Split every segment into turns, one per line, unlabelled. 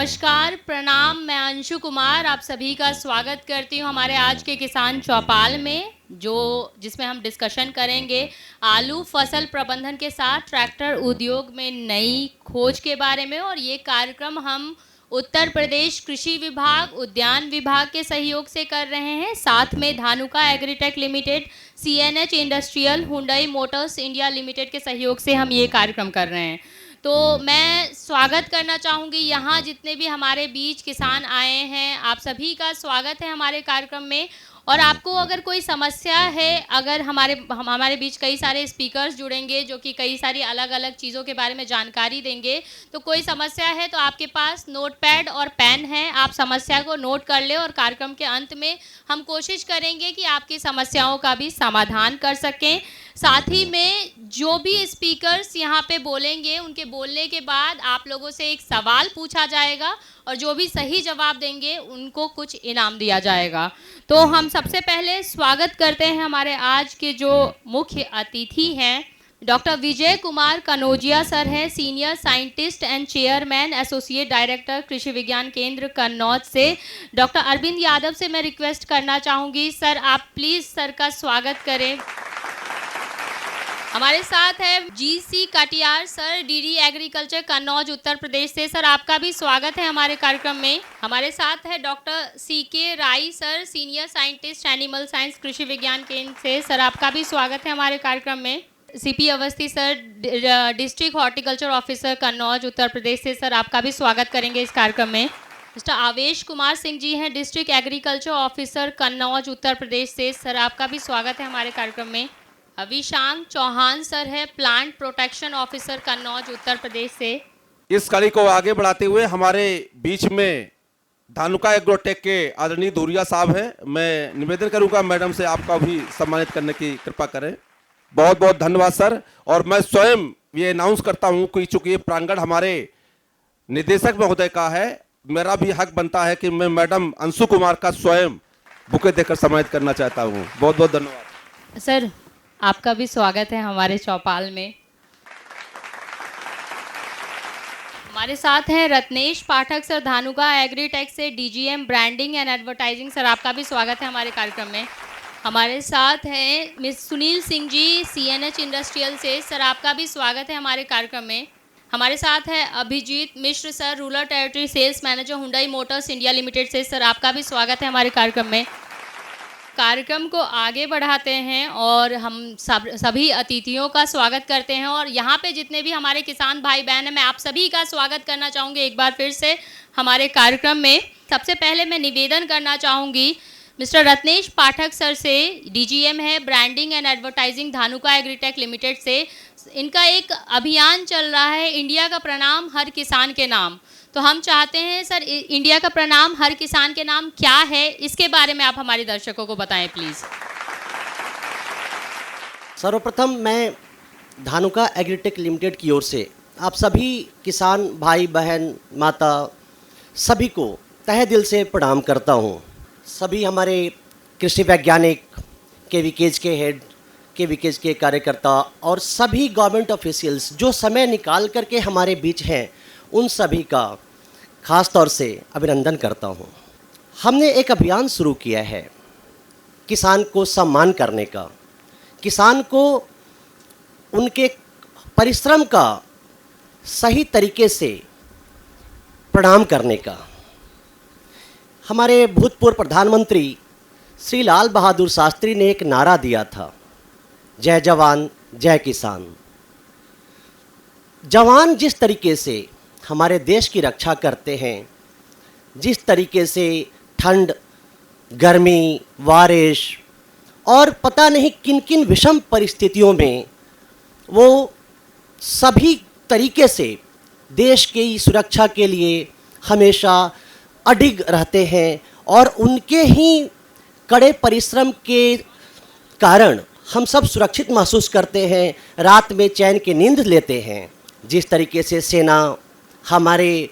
नमस्कार, प्रणाम। मैं अंशु कुमार आप सभी का स्वागत करती हूँ हमारे आज के किसान चौपाल में, जिसमें हम डिस्कशन करेंगे आलू फसल प्रबंधन के साथ ट्रैक्टर उद्योग में नई खोज के बारे में। और ये कार्यक्रम हम उत्तर प्रदेश कृषि विभाग, उद्यान विभाग के सहयोग से कर रहे हैं, साथ में Dhanuka agritech limited, CNH industrial, Hyundai Motors India limited के सहयोग से हम ये कार्यक्रम कर रहे हैं। तो मैं स्वागत करना चाहूँगी यहाँ जितने भी हमारे बीच किसान आए हैं, आप सभी का स्वागत है हमारे कार्यक्रम में। और आपको अगर कोई समस्या है, अगर हमारे बीच कई सारे स्पीकर्स जुड़ेंगे जो कि कई सारी अलग अलग चीज़ों के बारे में जानकारी देंगे, तो कोई समस्या है तो आपके पास नोटपैड और पेन है, आप समस्या को नोट कर ले और कार्यक्रम के अंत में हम कोशिश करेंगे कि आपकी समस्याओं का भी समाधान कर सकें। साथ ही में जो भी स्पीकर्स यहाँ पे बोलेंगे, उनके बोलने के बाद आप लोगों से एक सवाल पूछा जाएगा और जो भी सही जवाब देंगे उनको कुछ इनाम दिया जाएगा। तो हम सबसे पहले स्वागत करते हैं हमारे आज के जो मुख्य अतिथि हैं, डॉक्टर विजय कुमार कनौजिया सर हैं, senior scientist and chairman associate director कृषि विज्ञान केंद्र कन्नौज से। डॉक्टर अरविंद यादव से मैं रिक्वेस्ट करना चाहूँगी, सर आप प्लीज़ सर का स्वागत करें। हमारे साथ है GC Katiyar sir, DD agriculture Kannauj Uttar Pradesh से। सर आपका भी स्वागत है हमारे कार्यक्रम में। हमारे साथ है doctor CK Rai sir, senior scientist animal science Krishi Vigyan केंद्र से। सर आपका भी स्वागत है हमारे कार्यक्रम में। CP Awasthi sir, district horticulture officer Kannauj Uttar Pradesh से। सर आपका भी स्वागत करेंगे इस कार्यक्रम में। मिस्टर आवेश कुमार सिंह जी हैं, district agriculture officer Kannauj Uttar Pradesh से। सर आपका भी स्वागत है हमारे कार्यक्रम में। अभिशांक चौहान सर है, plant protection officer Kannauj Uttar Pradesh से।
इस कड़ी को आगे बढ़ाते हुए हमारे बीच में धानुका एग्रोटेक के आदरणीय धुरिया साहब हैं। मैं निवेदन करूंगा मैडम से आपका भी सम्मानित करने की कृपा करें। बहुत बहुत धन्यवाद सर। और मैं स्वयं ये अनाउंस करता हूं कि चूंकि ये प्रांगण हमारे निदेशक महोदय का है, मेरा भी हक बनता है कि मैं मैडम अंशु कुमार का स्वयं बुके देकर सम्मानित करना चाहता हूँ। बहुत बहुत धन्यवाद
सर। आपका भी स्वागत है हमारे चौपाल में। हमारे साथ हैं रत्नेश पाठक सर, धानुका एग्रीटेक से, DGM branding and advertising. Sir आपका भी स्वागत है हमारे कार्यक्रम में। हमारे साथ हैं miss Sunil Singh ji, CNH industrial से। सर आपका भी स्वागत है हमारे कार्यक्रम में। हमारे साथ है Abhijeet Mishra sir, rural territory sales manager, Hyundai Motors India limited से। सर आपका भी स्वागत है हमारे कार्यक्रम में। कार्यक्रम को आगे बढ़ाते हैं और हम सभी अतिथियों का स्वागत करते हैं। और यहाँ पे जितने भी हमारे किसान भाई बहन हैं, मैं आप सभी का स्वागत करना चाहूँगी एक बार फिर से हमारे कार्यक्रम में। सबसे पहले मैं निवेदन करना चाहूँगी मिस्टर रत्नेश पाठक सर से, DGM है branding and advertising Dhanuka agritech limited से। इनका एक अभियान चल रहा है, इंडिया का प्रणाम हर किसान के नाम। तो हम चाहते हैं सर, इंडिया का प्रणाम हर किसान के नाम क्या है, इसके बारे में आप हमारे दर्शकों को बताएं प्लीज़।
सर्वप्रथम मैं धानुका एग्रीटेक लिमिटेड की ओर से आप सभी किसान भाई बहन माता सभी को तहे दिल से प्रणाम करता हूँ। सभी हमारे कृषि वैज्ञानिक, KVKs के हेड, KVKs के कार्यकर्ता और सभी गवर्नमेंट ऑफिशियल्स जो समय निकाल करके हमारे बीच हैं, उन सभी का ख़ास तौर से अभिनंदन करता हूँ। हमने एक अभियान शुरू किया है किसान को सम्मान करने का, किसान को उनके परिश्रम का सही तरीके से प्रणाम करने का। हमारे भूतपूर्व प्रधानमंत्री श्री लाल बहादुर शास्त्री ने एक नारा दिया था, जय जवान जय किसान। जवान जिस तरीके से हमारे देश की रक्षा करते हैं, जिस तरीके से ठंड, गर्मी, बारिश और पता नहीं किन किन विषम परिस्थितियों में वो सभी तरीके से देश की सुरक्षा के लिए हमेशा अडिग रहते हैं, और उनके ही कड़े परिश्रम के कारण हम सब सुरक्षित महसूस करते हैं, रात में चैन की नींद लेते हैं। जिस तरीके से सेना हमारे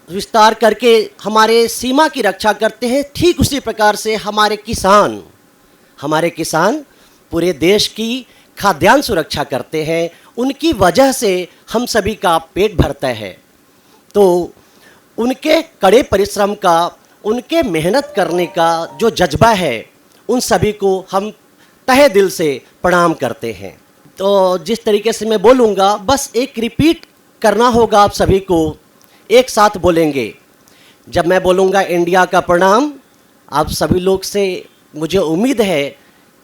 विस्तार करके हमारे सीमा की रक्षा करते हैं, ठीक उसी प्रकार से हमारे किसान पूरे देश की खाद्यान्न सुरक्षा करते हैं। उनकी वजह से हम सभी का पेट भरता है। तो उनके कड़े परिश्रम का, उनके मेहनत करने का जो जज्बा है, उन सभी को हम तहे दिल से प्रणाम करते हैं। तो जिस तरीके से मैं बोलूँगा, बस एक रिपीट करना होगा आप सभी को, एक साथ बोलेंगे। जब मैं बोलूँगा इंडिया का प्रणाम, आप सभी लोग से मुझे उम्मीद है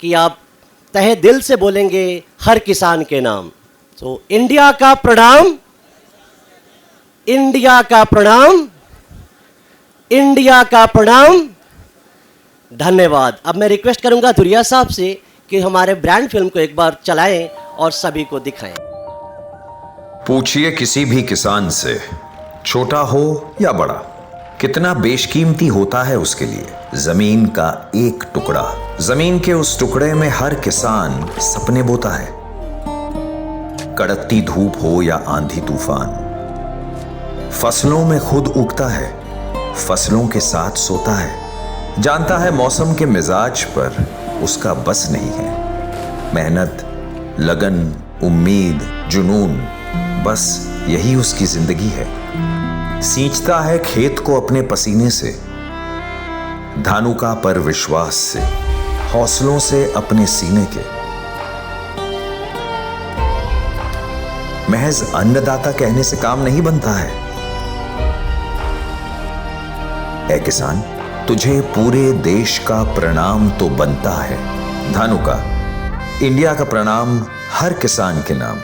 कि आप तहे दिल से बोलेंगे हर किसान के नाम। तो इंडिया का प्रणाम, इंडिया का प्रणाम, इंडिया का प्रणाम। धन्यवाद। अब मैं रिक्वेस्ट करूंगा धुरिया साहब से कि हमारे ब्रांड फिल्म को एक बार चलाएं और सभी को दिखाएं।
पूछिए किसी भी किसान से, छोटा हो या बड़ा, कितना बेशकीमती होता है उसके लिए जमीन का एक टुकड़ा। जमीन के उस टुकड़े में हर किसान सपने बोता है। कड़कती धूप हो या आंधी तूफान, फसलों में खुद उगता है, फसलों के साथ सोता है। जानता है मौसम के मिजाज पर उसका बस नहीं है। मेहनत, लगन, उम्मीद, जुनून, बस यही उसकी जिंदगी है। सींचता है खेत को अपने पसीने से, धानुका पर विश्वास से, हौसलों से अपने सीने के। महज अन्नदाता कहने से काम नहीं बनता है। ऐ किसान, तुझे पूरे देश का प्रणाम तो बनता है। धानुका, इंडिया का प्रणाम हर किसान के नाम।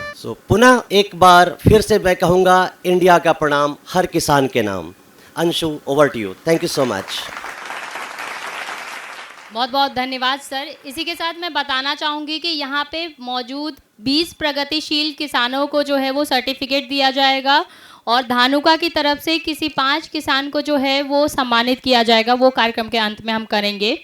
पुनः एक बार फिर से मैं कहूँगा इंडिया का प्रणाम हर किसान के नाम। Anshu, over to you. Thank you so much.
बहुत बहुत धन्यवाद सर। इसी के साथ मैं बताना चाहूँगी कि यहाँ पे मौजूद 20 प्रगतिशील किसानों को जो है वो सर्टिफिकेट दिया जाएगा और धानुका की तरफ से किसी 5 किसान को जो है वो सम्मानित किया जाएगा। वो कार्यक्रम के अंत में हम करेंगे।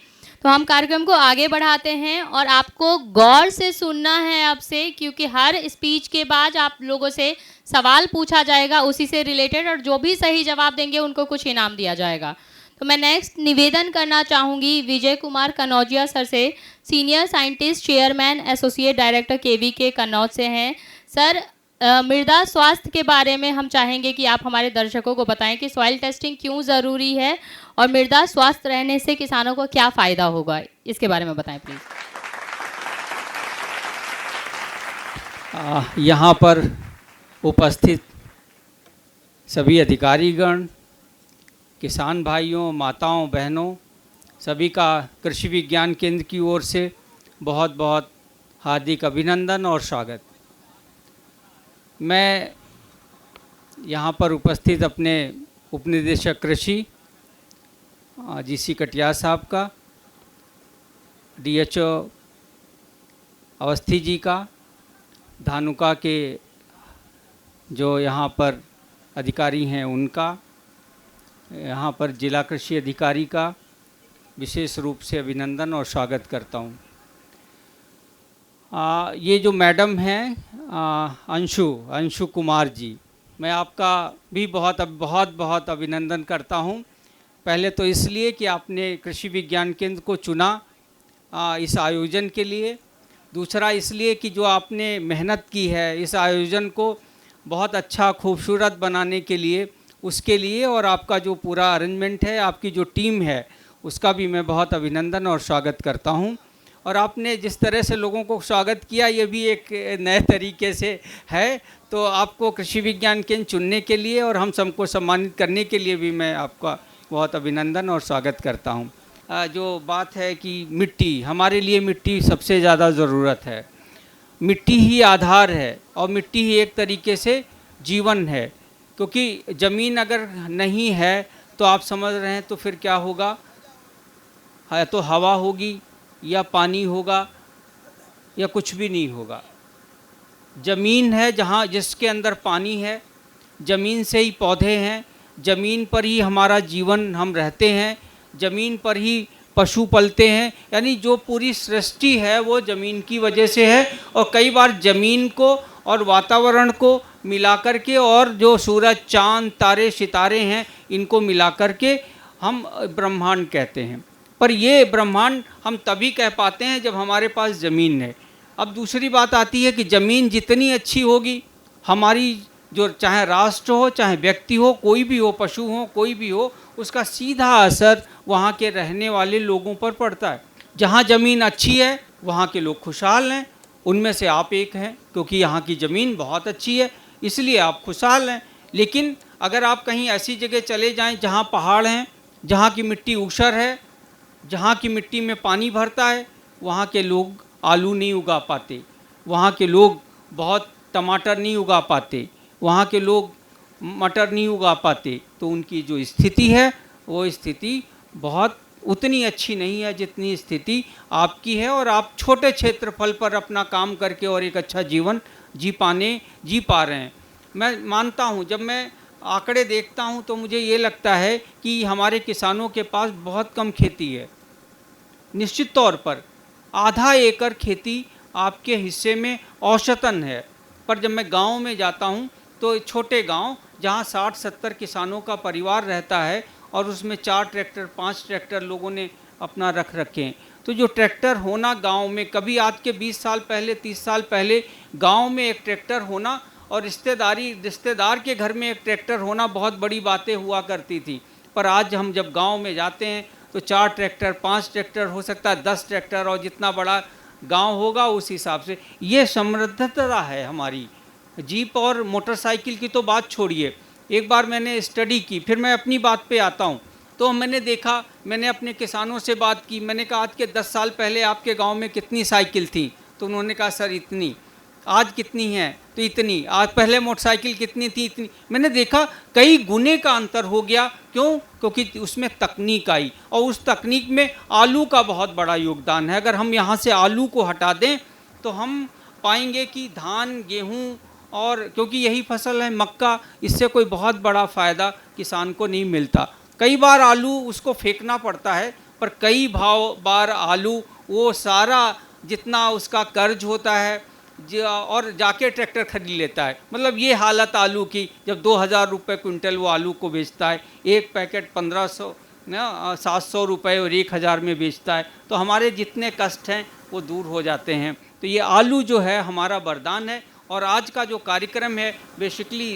तो हम कार्यक्रम को आगे बढ़ाते हैं और आपको गौर से सुनना है आपसे, क्योंकि हर स्पीच के बाद आप लोगों से सवाल पूछा जाएगा उसी से रिलेटेड, और जो भी सही जवाब देंगे उनको कुछ इनाम दिया जाएगा। तो मैं नेक्स्ट निवेदन करना चाहूँगी विजय कुमार कनौजिया सर से, senior scientist, chairman, associate director KVK Kannauj से हैं। सर, मृदा स्वास्थ्य के बारे में हम चाहेंगे कि आप हमारे दर्शकों को बताएं कि सॉइल टेस्टिंग क्यों ज़रूरी है और मृदा स्वस्थ रहने से किसानों को क्या फ़ायदा होगा, इसके बारे में बताएं प्लीज़।
यहाँ पर उपस्थित सभी अधिकारीगण, किसान भाइयों, माताओं, बहनों, सभी का कृषि विज्ञान केंद्र की ओर से बहुत बहुत हार्दिक अभिनंदन और स्वागत। मैं यहाँ पर उपस्थित अपने उपनिदेशक कृषि जीसी कटियार साहब का, डीएचओ अवस्थी जी का, धानुका के जो यहाँ पर अधिकारी हैं उनका, यहाँ पर जिला कृषि अधिकारी का विशेष रूप से अभिनंदन और स्वागत करता हूँ। ये जो मैडम हैं अंशु कुमार जी, मैं आपका भी बहुत बहुत अभिनंदन करता हूँ। पहले तो इसलिए कि आपने कृषि विज्ञान केंद्र को चुना इस आयोजन के लिए, दूसरा इसलिए कि जो आपने मेहनत की है इस आयोजन को बहुत अच्छा खूबसूरत बनाने के लिए, उसके लिए, और आपका जो पूरा अरेंजमेंट है, आपकी जो टीम है, उसका भी मैं बहुत अभिनंदन और स्वागत करता हूँ। और आपने जिस तरह से लोगों को स्वागत किया, ये भी एक नए तरीके से है। तो आपको कृषि विज्ञान केंद्र चुनने के लिए और हम सबको सम्मानित करने के लिए भी मैं आपका बहुत अभिनंदन और स्वागत करता हूँ। जो बात है कि मिट्टी, हमारे लिए मिट्टी सबसे ज़्यादा ज़रूरत है। मिट्टी ही आधार है और मिट्टी ही एक तरीके से जीवन है, क्योंकि ज़मीन अगर नहीं है तो आप समझ रहे हैं तो फिर क्या होगा, या तो हवा होगी या पानी होगा या कुछ भी नहीं होगा। ज़मीन है जहाँ जिसके अंदर पानी है, ज़मीन से ही पौधे हैं, ज़मीन पर ही हमारा जीवन, हम रहते हैं, ज़मीन पर ही पशु पलते हैं। यानी जो पूरी सृष्टि है वो ज़मीन की वजह से है। और कई बार ज़मीन को और वातावरण को मिलाकर के, और जो सूरज, चाँद, तारे, सितारे हैं, इनको मिलाकर के हम ब्रह्मांड कहते हैं। पर ये ब्रह्मांड हम तभी कह पाते हैं जब हमारे पास ज़मीन है। अब दूसरी बात आती है कि ज़मीन जितनी अच्छी होगी, हमारी जो चाहे राष्ट्र हो, चाहे व्यक्ति हो, कोई भी हो, पशु हो, कोई भी हो, उसका सीधा असर वहाँ के रहने वाले लोगों पर पड़ता है। जहाँ ज़मीन अच्छी है वहाँ के लोग खुशहाल हैं, उनमें से आप एक हैं, क्योंकि यहाँ की ज़मीन बहुत अच्छी है इसलिए आप खुशहाल हैं। लेकिन अगर आप कहीं ऐसी जगह चले जाएं जहाँ पहाड़ हैं, जहाँ की मिट्टी ऊसर है, जहाँ की मिट्टी में पानी भरता है, वहाँ के लोग आलू नहीं उगा पाते, वहाँ के लोग बहुत टमाटर नहीं उगा पाते, वहाँ के लोग मटर नहीं उगा पाते। तो उनकी जो स्थिति है वो स्थिति बहुत उतनी अच्छी नहीं है जितनी स्थिति आपकी है, और आप छोटे क्षेत्रफल पर अपना काम करके और एक अच्छा जीवन जी पा रहे हैं। मैं मानता हूँ, जब मैं आंकड़े देखता हूँ तो मुझे ये लगता है कि हमारे किसानों के पास बहुत कम खेती है। निश्चित तौर पर आधा एकड़ खेती आपके हिस्से में औसतन है, पर जब मैं गांव में जाता हूं तो छोटे गांव जहां 60-70 किसानों का परिवार रहता है और उसमें 4 ट्रैक्टर 5 ट्रैक्टर लोगों ने अपना रख रखे हैं, तो जो ट्रैक्टर होना गांव में, कभी आज के 20 साल पहले 30 साल पहले गांव में एक ट्रैक्टर होना और रिश्तेदार के घर में एक ट्रैक्टर होना बहुत बड़ी बातें हुआ करती थी। पर आज हम जब गांव में जाते हैं तो 4 ट्रैक्टर 5 ट्रैक्टर, हो सकता है 10 ट्रैक्टर, और जितना बड़ा गांव होगा उस हिसाब से ये समृद्धता है हमारी। जीप और मोटरसाइकिल की तो बात छोड़िए, एक बार मैंने स्टडी की, फिर मैं अपनी बात पे आता हूँ, तो मैंने देखा, मैंने अपने किसानों से बात की, मैंने कहा आज के 10 साल पहले आपके गांव में कितनी साइकिल थी? तो उन्होंने कहा सर इतनी। आज कितनी है? तो इतनी। आज पहले मोटरसाइकिल कितनी थी? इतनी। मैंने देखा कई गुने का अंतर हो गया। क्यों? क्योंकि उसमें तकनीक आई, और उस तकनीक में आलू का बहुत बड़ा योगदान है। अगर हम यहाँ से आलू को हटा दें तो हम पाएंगे कि धान, गेहूँ, और क्योंकि यही फसल है मक्का, इससे कोई बहुत बड़ा फ़ायदा किसान को नहीं मिलता। कई बार आलू उसको फेंकना पड़ता है, पर कई बार आलू वो सारा जितना उसका कर्ज होता है और जाके ट्रैक्टर खरीद लेता है। मतलब ये हालत आलू की, जब 2000 रुपये क्विंटल वो आलू को बेचता है, एक पैकेट 1500 700 रुपये और 1000 में बेचता है, तो हमारे जितने कष्ट हैं वो दूर हो जाते हैं। तो ये आलू जो है हमारा वरदान है, और आज का जो कार्यक्रम है बेसिकली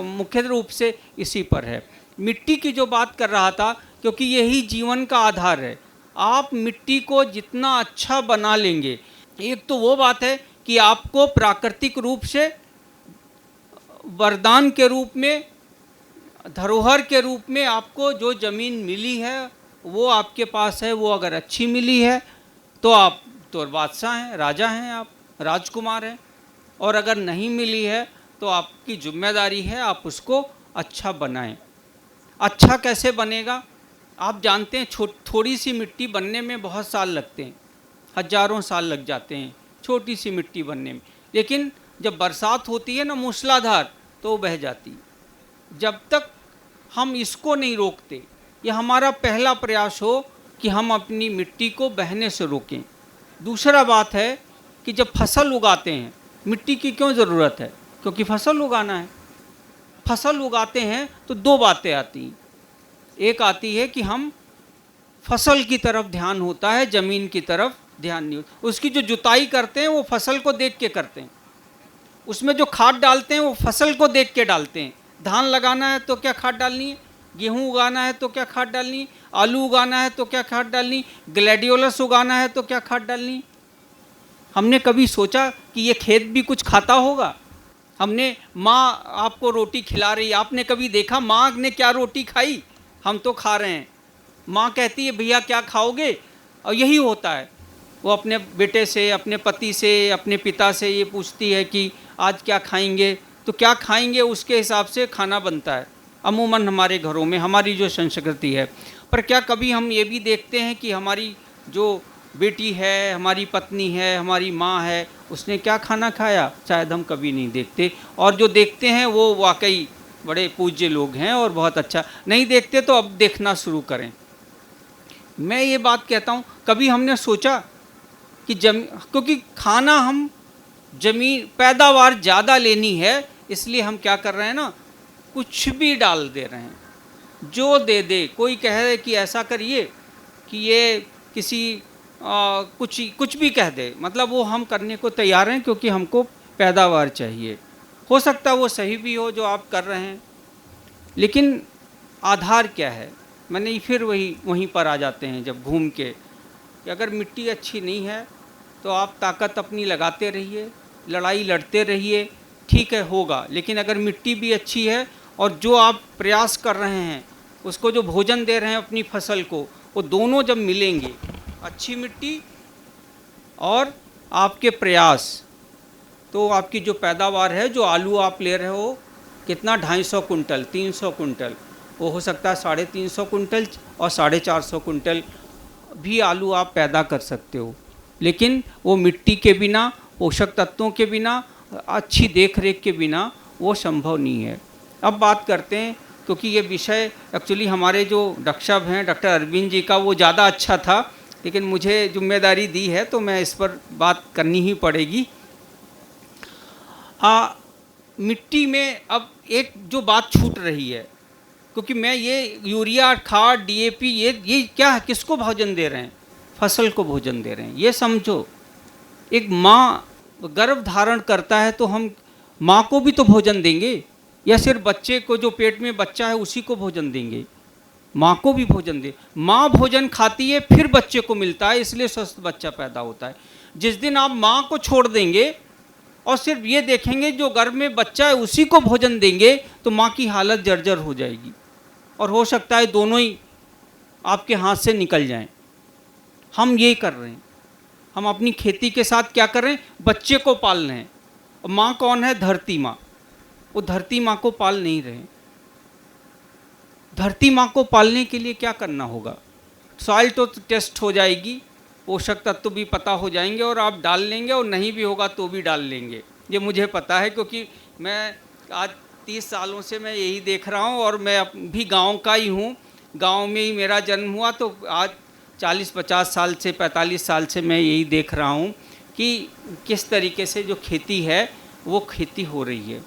मुख्य रूप से इसी पर है। मिट्टी की जो बात कर रहा था, क्योंकि यही जीवन का आधार है। आप मिट्टी को जितना अच्छा बना लेंगे, एक तो वो बात है कि आपको प्राकृतिक रूप से वरदान के रूप में, धरोहर के रूप में आपको जो ज़मीन मिली है वो आपके पास है, वो अगर अच्छी मिली है तो आप तो बादशाह हैं, राजा हैं, आप राजकुमार हैं। और अगर नहीं मिली है तो आपकी जिम्मेदारी है आप उसको अच्छा बनाएं। अच्छा कैसे बनेगा? आप जानते हैं थोड़ी सी मिट्टी बनने में बहुत साल लगते हैं, हजारों साल लग जाते हैं छोटी सी मिट्टी बनने में, लेकिन जब बरसात होती है ना मूसलाधार, तो वो बह जाती है। जब तक हम इसको नहीं रोकते, ये हमारा पहला प्रयास हो कि हम अपनी मिट्टी को बहने से रोकें। दूसरा बात है कि जब फसल उगाते हैं, मिट्टी की क्यों ज़रूरत है? क्योंकि फसल उगाना है। फसल उगाते हैं तो दो बातें आती हैं। एक आती है कि हम फसल की तरफ ध्यान होता है, ज़मीन की तरफ ध्यान नहीं होता। उसकी जो जुताई करते हैं वो फसल को देख के करते हैं, उसमें जो खाद डालते हैं वो फसल को देख के डालते हैं। धान लगाना है तो क्या खाद डालनी है, गेहूँ उगाना है तो क्या खाद डालनी है, आलू उगाना है तो क्या खाद डालनी, ग्लैडियोलस उगाना है तो क्या खाद डालनी। हमने कभी सोचा कि ये खेत भी कुछ खाता होगा? हमने, माँ आपको रोटी खिला रही, आपने कभी देखा माँ ने क्या रोटी खाई? हम तो खा रहे हैं। माँ कहती है भैया क्या खाओगे, और यही होता है। वो अपने बेटे से, अपने पति से, अपने पिता से ये पूछती है कि आज क्या खाएंगे, तो क्या खाएंगे उसके हिसाब से खाना बनता है अमूमन हमारे घरों में, हमारी जो संस्कृति है। पर क्या कभी हम ये भी देखते हैं कि हमारी जो बेटी है, हमारी पत्नी है, हमारी माँ है, उसने क्या खाना खाया? शायद हम कभी नहीं देखते, और जो देखते हैं वो वाकई बड़े पूज्य लोग हैं और बहुत अच्छा। नहीं देखते तो अब देखना शुरू करें। मैं ये बात कहता हूँ, कभी हमने सोचा कि क्योंकि खाना हम जमीन पैदावार ज़्यादा लेनी है, इसलिए हम क्या कर रहे हैं ना, कुछ भी डाल दे रहे हैं, जो दे दे। कोई कह रहे कि ऐसा करिए कि ये किसी कुछ भी कह दे, मतलब वो हम करने को तैयार हैं क्योंकि हमको पैदावार चाहिए। हो सकता है वो सही भी हो जो आप कर रहे हैं, लेकिन आधार क्या है? मैंने फिर वहीं पर आ जाते हैं जब घूम के, कि अगर मिट्टी अच्छी नहीं है तो आप ताकत अपनी लगाते रहिए, लड़ाई लड़ते रहिए, ठीक है होगा। लेकिन अगर मिट्टी भी अच्छी है और जो आप प्रयास कर रहे हैं, उसको जो भोजन दे रहे हैं अपनी फसल को, वो दोनों जब मिलेंगे, अच्छी मिट्टी और आपके प्रयास, तो आपकी जो पैदावार है, जो आलू आप ले रहे हो कितना 250 कुंटल 300 कुंटल, वो हो सकता है 350 कुंटल और 450 कुंटल भी आलू आप पैदा कर सकते हो। लेकिन वो मिट्टी के बिना, पोषक तत्वों के बिना, अच्छी देख रेख के बिना वो संभव नहीं है। अब बात करते हैं, क्योंकि ये विषय एक्चुअली हमारे जो डॉक्टर हैं, डॉक्टर अरविंद जी का, वो ज़्यादा अच्छा था, लेकिन मुझे जिम्मेदारी दी है तो मैं इस पर बात करनी ही पड़ेगी। मिट्टी में अब एक जो बात छूट रही है, क्योंकि मैं ये यूरिया खाद डीएपी ये क्या है, किसको भोजन दे रहे हैं? फसल को भोजन दे रहे हैं। ये समझो, एक माँ गर्भ धारण करता है तो हम माँ को भी तो भोजन देंगे, या सिर्फ बच्चे को, जो पेट में बच्चा है उसी को भोजन देंगे? माँ को भी भोजन दे। माँ भोजन खाती है फिर बच्चे को मिलता है, इसलिए स्वस्थ बच्चा पैदा होता है। जिस दिन आप माँ को छोड़ देंगे और सिर्फ ये देखेंगे जो गर्भ में बच्चा है उसी को भोजन देंगे, तो माँ की हालत जर्जर हो जाएगी और हो सकता है दोनों ही आपके हाथ से निकल जाएं। हम ये कर रहे हैं, हम अपनी खेती के साथ क्या कर रहे हैं? बच्चे को पाल रहे हैं। और माँ कौन है? धरती माँ। वो धरती माँ को पाल नहीं रहे। धरती माँ को पालने के लिए क्या करना होगा? सॉइल तो टेस्ट हो जाएगी, पोषक तत्व भी पता हो जाएंगे और आप डाल लेंगे, और नहीं भी होगा तो भी डाल लेंगे। ये मुझे पता है, क्योंकि मैं आज 30 सालों से मैं यही देख रहा हूँ, और मैं भी गांव का ही हूँ। गांव में ही मेरा जन्म हुआ, तो आज 40-50 साल से 45 साल से मैं यही देख रहा हूँ कि किस तरीके से जो खेती है वो खेती हो रही है।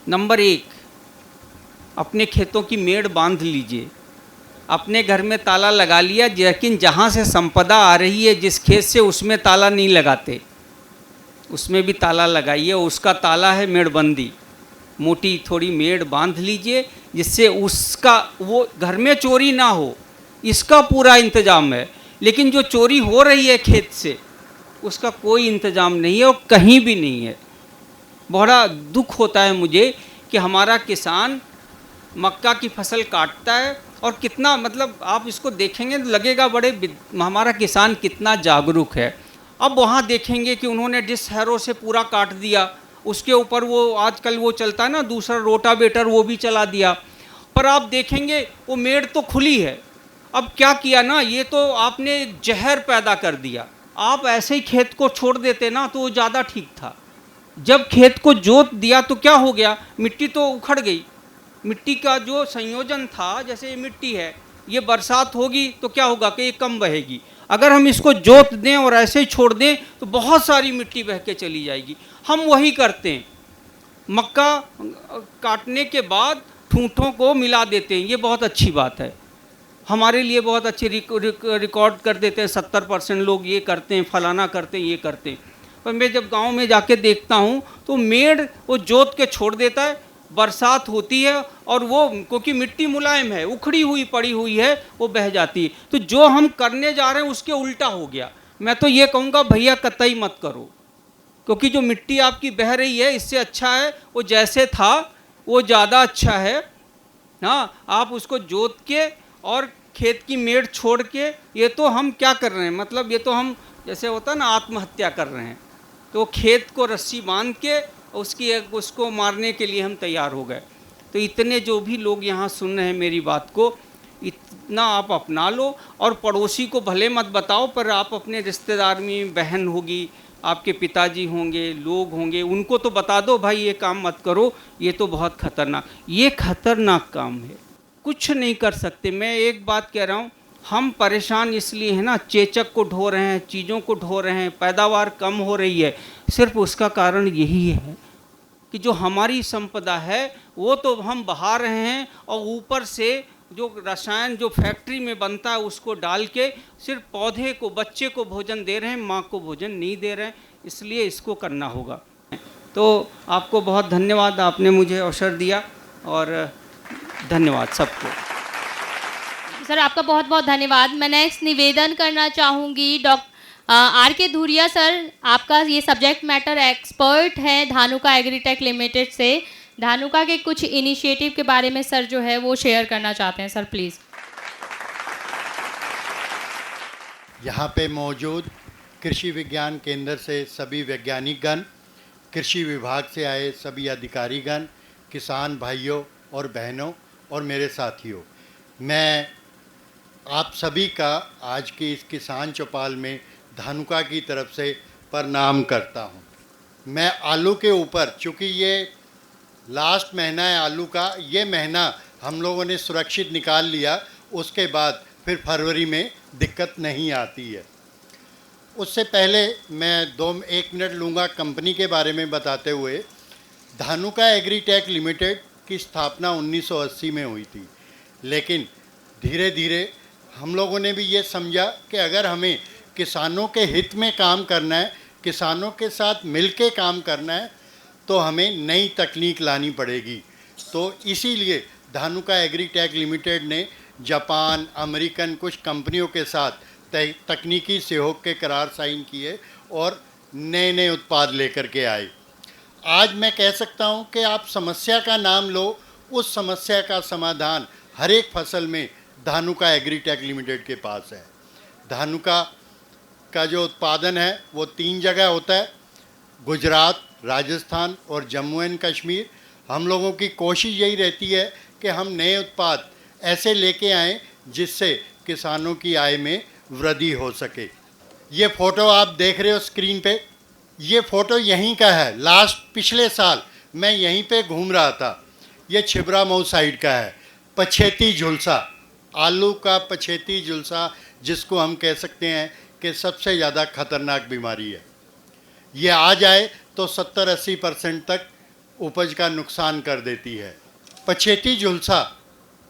नंबर 1, अपने खेतों की मेड़ बांध लीजिए। अपने घर में ताला लगा लिया, लेकिन जहाँ से संपदा आ रही है जिस खेत से, उसमें ताला नहीं लगाते, उसमें भी ताला लगाइए। उसका ताला है मेड़बंदी। मोटी थोड़ी मेड़ बांध लीजिए, जिससे उसका वो घर में चोरी ना हो, इसका पूरा इंतजाम है। लेकिन जो चोरी हो रही है खेत से, उसका कोई इंतजाम नहीं है और कहीं भी नहीं है। बड़ा दुख होता है मुझे कि हमारा किसान मक्का की फसल काटता है, और कितना, मतलब आप इसको देखेंगे तो लगेगा हमारा किसान कितना जागरूक है। अब वहाँ देखेंगे कि उन्होंने डिस हैरो से पूरा काट दिया, उसके ऊपर वो आजकल वो चलता है ना दूसरा रोटावेटर, वो भी चला दिया, पर आप देखेंगे वो मेड़ तो खुली है। अब क्या किया ना, ये तो आपने जहर पैदा कर दिया। आप ऐसे ही खेत को छोड़ देते ना तो वो ज़्यादा ठीक था। जब खेत को जोत दिया तो क्या हो गया? मिट्टी तो उखड़ गई। मिट्टी का जो संयोजन था, जैसे ये मिट्टी है, ये बरसात होगी तो क्या होगा कि ये कम बहेगी। अगर हम इसको जोत दें और ऐसे ही छोड़ दें तो बहुत सारी मिट्टी बह के चली जाएगी। हम वही करते हैं, मक्का काटने के बाद ठूंठों को मिला देते हैं। ये बहुत अच्छी बात है, हमारे लिए बहुत अच्छी रिकॉर्ड कर देते हैं। 70% लोग ये करते हैं, फलाना करते हैं, ये करते हैं। पर मैं जब गांव में जाके देखता हूँ तो मेड़ वो जोत के छोड़ देता है, बरसात होती है और वो, क्योंकि मिट्टी मुलायम है, उखड़ी हुई पड़ी हुई है, वो बह जाती है। तो जो हम करने जा रहे हैं उसके उल्टा हो गया। मैं तो ये कहूँगा भैया कतई मत करो, क्योंकि जो मिट्टी आपकी बह रही है इससे अच्छा है वो जैसे था वो ज़्यादा अच्छा है। हाँ, आप उसको जोत के और खेत की मेड़ छोड़ के, ये तो हम क्या कर रहे हैं, मतलब ये तो हम जैसे होता है ना आत्महत्या कर रहे हैं। तो खेत को रस्सी बांध के उसको मारने के लिए हम तैयार हो गए। तो इतने जो भी लोग यहाँ सुन रहे हैं मेरी बात को, इतना आप अपना लो, और पड़ोसी को भले मत बताओ, पर आप अपने रिश्तेदार में बहन होगी, आपके पिताजी होंगे, लोग होंगे, उनको तो बता दो भाई ये काम मत करो, ये तो बहुत खतरनाक, ये खतरनाक काम है, कुछ नहीं कर सकते। मैं एक बात कह रहा हूँ, हम परेशान इसलिए हैं ना, चेचक को ढो रहे हैं, चीज़ों को ढो रहे हैं, पैदावार कम हो रही है, सिर्फ उसका कारण यही है कि जो हमारी संपदा है वो तो हम बहा रहे हैं, और ऊपर से जो रसायन जो फैक्ट्री में बनता है उसको डाल के सिर्फ पौधे को, बच्चे को भोजन दे रहे हैं, माँ को भोजन नहीं दे रहे हैं। इसलिए इसको करना होगा। तो आपको बहुत धन्यवाद, आपने मुझे अवसर दिया, और धन्यवाद सबको।
सर आपका बहुत बहुत धन्यवाद। मैं नेक्स्ट निवेदन करना चाहूँगी डॉक्टर आर के धुरिया सर, आपका ये सब्जेक्ट मैटर एक्सपर्ट हैं धानुका एग्रीटेक लिमिटेड से। धानुका के कुछ इनिशिएटिव के बारे में सर जो है वो शेयर करना चाहते हैं। Sir please.
यहाँ पे मौजूद कृषि विज्ञान केंद्र से सभी वैज्ञानिकगण, कृषि विभाग से आए सभी अधिकारीगण, किसान भाइयों और बहनों और मेरे साथियों, मैं आप सभी का आज की इस किसान चौपाल में धानुका की तरफ से प्रणाम करता हूँ। मैं आलू के ऊपर, चूँकि ये लास्ट महीना है आलू का, ये महीना हम लोगों ने सुरक्षित निकाल लिया, उसके बाद फिर फरवरी में दिक्कत नहीं आती है। उससे पहले मैं 1 मिनट लूँगा कंपनी के बारे में बताते हुए। धानुका एग्रीटेक लिमिटेड की स्थापना 1980 में हुई थी, लेकिन धीरे धीरे हम लोगों ने भी ये समझा कि अगर हमें किसानों के हित में काम करना है, किसानों के साथ मिलके काम करना है, तो हमें नई तकनीक लानी पड़ेगी। तो इसीलिए धानुका एग्रीटेक लिमिटेड ने जापान, अमेरिकन कुछ कंपनियों के साथ तकनीकी सहयोग के करार साइन किए और नए नए उत्पाद लेकर के आए। आज मैं कह सकता हूं कि आप समस्या का नाम लो, उस समस्या का समाधान हर एक फसल में धानुका एग्रीटेक लिमिटेड के पास है। धानुका का जो उत्पादन है वो 3 जगह होता है, गुजरात, राजस्थान और जम्मू एंड कश्मीर। हम लोगों की कोशिश यही रहती है कि हम नए उत्पाद ऐसे लेके आएँ जिससे किसानों की आय में वृद्धि हो सके। ये फ़ोटो आप देख रहे हो स्क्रीन पे, ये फ़ोटो यहीं का है। पिछले साल मैं यहीं पे घूम रहा था। ये छिबरा मऊ साइड का है, पछेती झुलसा, आलू का पछेती झुलसा, जिसको हम कह सकते हैं कि सबसे ज़्यादा खतरनाक बीमारी है। ये आ जाए तो 70-80% तक उपज का नुकसान कर देती है। पछेती झुलसा,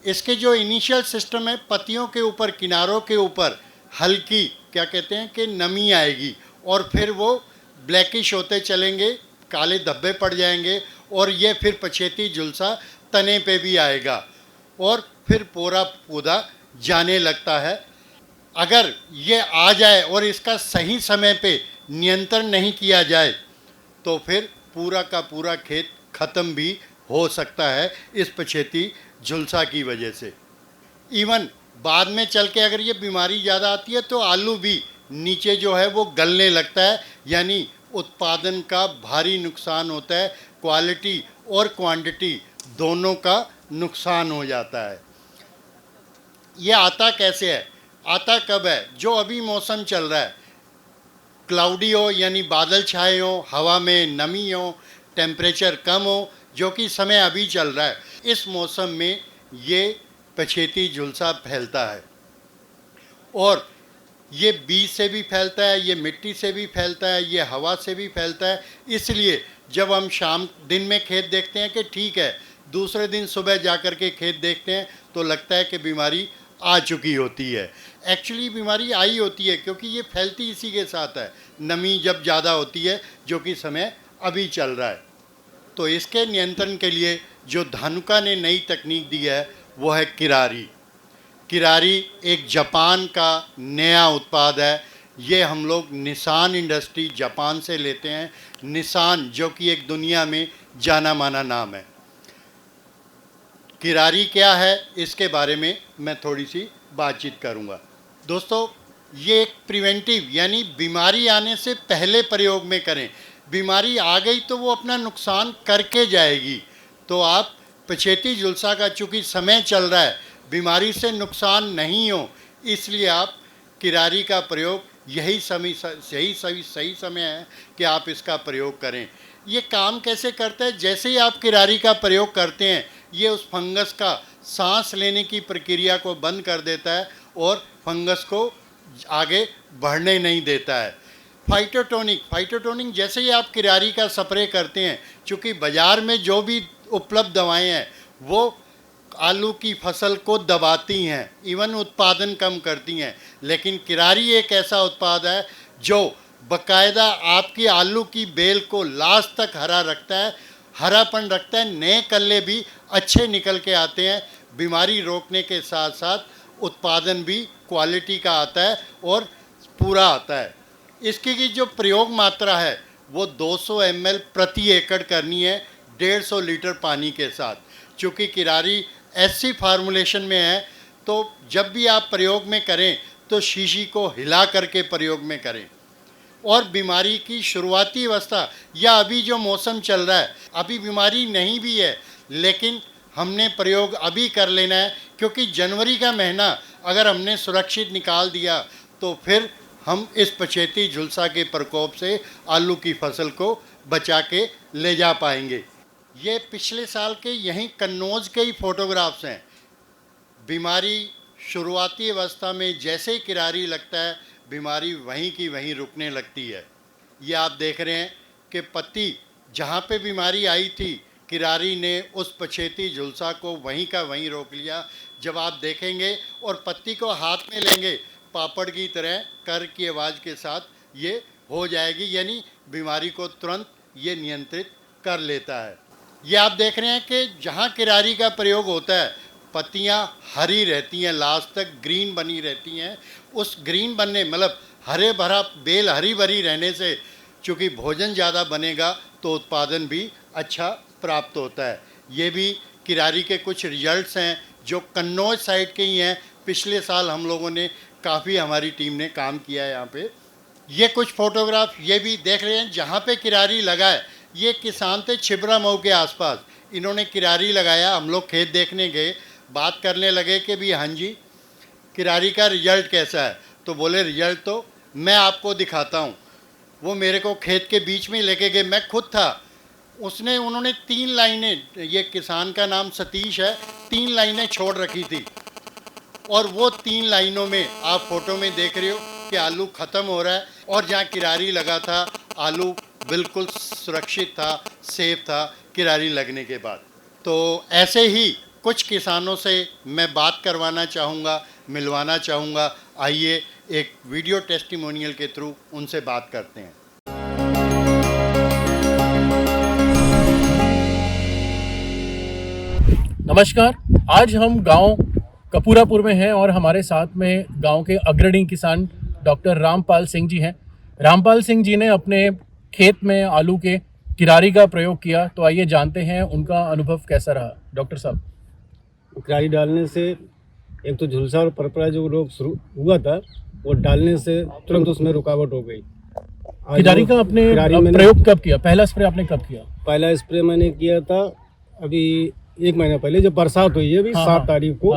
इसके जो इनिशियल सिस्टम है, पत्तियों के ऊपर, किनारों के ऊपर हल्की क्या कहते हैं कि नमी आएगी और फिर वो ब्लैकिश होते चलेंगे, काले धब्बे पड़ जाएंगे और ये फिर पछेती झुलसा तने पे भी आएगा और फिर पूरा पौधा जाने लगता है। अगर ये आ जाए और इसका सही समय पे नियंत्रण नहीं किया जाए तो फिर पूरा का पूरा खेत ख़त्म भी हो सकता है इस पछेती झुलसा की वजह से। इवन बाद में चल के अगर ये बीमारी ज़्यादा आती है तो आलू भी नीचे जो है वो गलने लगता है, यानी उत्पादन का भारी नुकसान होता है, क्वालिटी और क्वांटिटी दोनों का नुकसान हो जाता है। ये आता कैसे है, आता कब है? जो अभी मौसम चल रहा है, क्लाउडी हो यानी बादल छाए हो, हवा में नमी हो, टेम्परेचर कम हो, जो कि समय अभी चल रहा है, इस मौसम में ये पछेती झुलसा फैलता है और ये बीज से भी फैलता है, ये मिट्टी से भी फैलता है, ये हवा से भी फैलता है। इसलिए जब हम दिन में खेत देखते हैं कि ठीक है, दूसरे दिन सुबह जाकर के खेत देखते हैं तो लगता है कि बीमारी आ चुकी होती है। एक्चुअली बीमारी आई होती है क्योंकि ये फैलती इसी के साथ है, नमी जब ज़्यादा होती है, जो कि समय अभी चल रहा है। तो इसके नियंत्रण के लिए जो धानुका ने नई तकनीक दी है वो है किरारी। किरारी एक जापान का नया उत्पाद है। ये हम लोग निसान इंडस्ट्री जापान से लेते हैं। निसान जो कि एक दुनिया में जाना माना नाम है। किरारी क्या है इसके बारे में मैं थोड़ी सी बातचीत करूंगा। दोस्तों, ये एक प्रिवेंटिव यानी बीमारी आने से पहले प्रयोग में करें। बीमारी आ गई तो वो अपना नुकसान करके जाएगी। तो आप पछेती झुलसा का चूँकि समय चल रहा है, बीमारी से नुकसान नहीं हो, इसलिए आप किरारी का प्रयोग सही समय है कि आप इसका प्रयोग करें। ये काम कैसे करता है? जैसे ही आप किरारी का प्रयोग करते हैं, ये उस फंगस का सांस लेने की प्रक्रिया को बंद कर देता है और फंगस को आगे बढ़ने नहीं देता है। फाइटोटोनिक जैसे ही आप किरारी का स्प्रे करते हैं, चूँकि बाज़ार में जो भी उपलब्ध दवाएं हैं वो आलू की फसल को दबाती हैं, इवन उत्पादन कम करती हैं, लेकिन किरारी एक ऐसा उत्पाद है जो बाकायदा आपकी आलू की बेल को लास्ट तक हरा रखता है, हरापन रखता है, नए कल्ले भी अच्छे निकल के आते हैं। बीमारी रोकने के साथ साथ उत्पादन भी क्वालिटी का आता है और पूरा आता है। इसकी की जो प्रयोग मात्रा है वो 200 ml प्रति एकड़ करनी है 150 लीटर पानी के साथ। चूँकि किरारी ऐसी फार्मूलेशन में है तो जब भी आप प्रयोग में करें तो शीशी को हिला करके प्रयोग में करें। और बीमारी की शुरुआती अवस्था या अभी जो मौसम चल रहा है, अभी बीमारी नहीं भी है, लेकिन हमने प्रयोग अभी कर लेना है, क्योंकि जनवरी का महीना अगर हमने सुरक्षित निकाल दिया तो फिर हम इस पछेती झुलसा के प्रकोप से आलू की फसल को बचा के ले जा पाएंगे। ये पिछले साल के यहीं कन्नौज के ही फोटोग्राफ्स हैं। बीमारी शुरुआती अवस्था में जैसे ही किरारी लगता है, बीमारी वहीं की वहीं रुकने लगती है। ये आप देख रहे हैं कि पत्ती जहाँ पे बीमारी आई थी, किरारी ने उस पछेती झुलसा को वहीं का वहीं रोक लिया। जब आप देखेंगे और पत्ती को हाथ में लेंगे, पापड़ की तरह कर की आवाज़ के साथ ये हो जाएगी, यानी बीमारी को तुरंत ये नियंत्रित कर लेता है। ये आप देख रहे हैं कि जहाँ किरारी का प्रयोग होता है, पत्तियाँ हरी रहती हैं, लास्ट तक ग्रीन बनी रहती हैं। उस ग्रीन बनने मतलब हरे भरा बेल हरी भरी रहने से चूँकि भोजन ज़्यादा बनेगा तो उत्पादन भी अच्छा प्राप्त होता है। ये भी किरारी के कुछ रिजल्ट्स हैं जो कन्नौज साइड के ही हैं। पिछले साल हम लोगों ने काफ़ी हमारी टीम ने काम किया है यहाँ पे। ये कुछ फोटोग्राफ ये भी देख रहे हैं जहाँ पे किरारी लगा है। ये किसान थे छिबरा मऊ के आसपास, इन्होंने किरारी लगाया। हम लोग खेत देखने गए, बात करने लगे कि भी हाँ जी किरारी का रिजल्ट कैसा है, तो बोले रिजल्ट तो मैं आपको दिखाता हूँ। वो मेरे को खेत के बीच में लेके गए, मैं खुद था। उन्होंने 3 लाइनें, ये किसान का नाम सतीश है, 3 लाइनें छोड़ रखी थी और वो 3 लाइनों में आप फोटो में देख रहे हो कि आलू ख़त्म हो रहा है और जहाँ किरारी लगा था आलू बिल्कुल सुरक्षित था, सेफ था किरारी लगने के बाद। तो ऐसे ही कुछ किसानों से मैं बात करवाना चाहूँगा, मिलवाना चाहूँगा। आइए एक वीडियो टेस्टिमोनियल के थ्रू उनसे बात करते हैं।
नमस्कार, आज हम गांव कपूरापुर में हैं और हमारे साथ में गांव के अग्रणी किसान डॉक्टर रामपाल सिंह जी हैं। रामपाल सिंह जी ने अपने खेत में आलू के किरारी का प्रयोग किया, तो आइए जानते हैं उनका अनुभव कैसा रहा। डॉक्टर साहब,
किरारी डालने से एक तो झुलसा और परपरा जो रोग शुरू हुआ था वो डालने से तुरंत उसमें रुकावट हो गई।
किरारी का आपने प्रयोग कब किया? पहला स्प्रे आपने कब किया?
पहला स्प्रे मैंने किया था अभी 1 महीना पहले, जब बरसात हुई है अभी 7 तारीख को,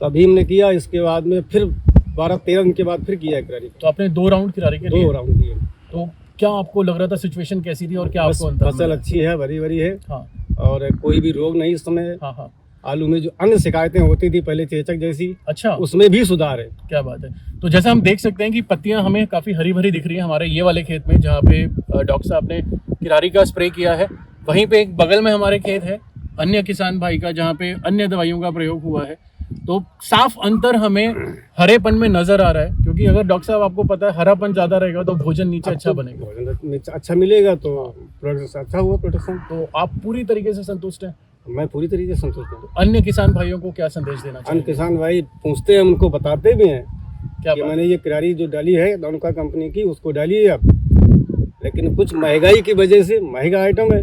तभी हमने किया। इसके बाद में फिर 12-13 दिन के बाद फिर किया किरारी।
तो आपने 2 राउंड किरारी के लिए?
2 राउंड किए।
तो क्या आपको लग रहा था, सिचुएशन कैसी थी और क्या आपको
फसल अच्छी है, भरी भरी है।
हाँ।
और कोई भी रोग नहीं इस समय।
हाँ हाँ।
आलू में जो अन्य शिकायतें होती थी पहले चेचक जैसी,
अच्छा,
उसमें भी सुधार है।
क्या बात है। तो जैसा हम देख सकते हैं कि पत्तियां हमें काफ़ी हरी भरी दिख रही हैं हमारे ये वाले खेत में, जहाँ पे डॉक्टर साहब ने किरारी का स्प्रे किया है। वहीं पे एक बगल में हमारे खेत है अन्य किसान भाई का, जहाँ पे अन्य दवाइयों का प्रयोग हुआ है। तो साफ अंतर हमें हरेपन में नजर आ रहा है, क्योंकि अगर डॉक्टर साहब आपको पता है हरापन ज़्यादा रहेगा तो भोजन नीचे अच्छा बनेगा,
भोजन अच्छा मिलेगा तो प्रोडक्शन अच्छा हुआ। प्रोडक्शन
तो आप पूरी तरीके से संतुष्ट हैं?
मैं पूरी तरीके से संतुष्ट हूँ।
अन्य किसान भाइयों को क्या संदेश देना चाहिए?
अन्य किसान भाई पूछते हैं, उनको बताते भी हैं
क्या
कि मैंने ये किरारी जो डाली है दानुका कंपनी की, उसको डालिए आप। लेकिन कुछ महंगाई की वजह से, महंगा आइटम है,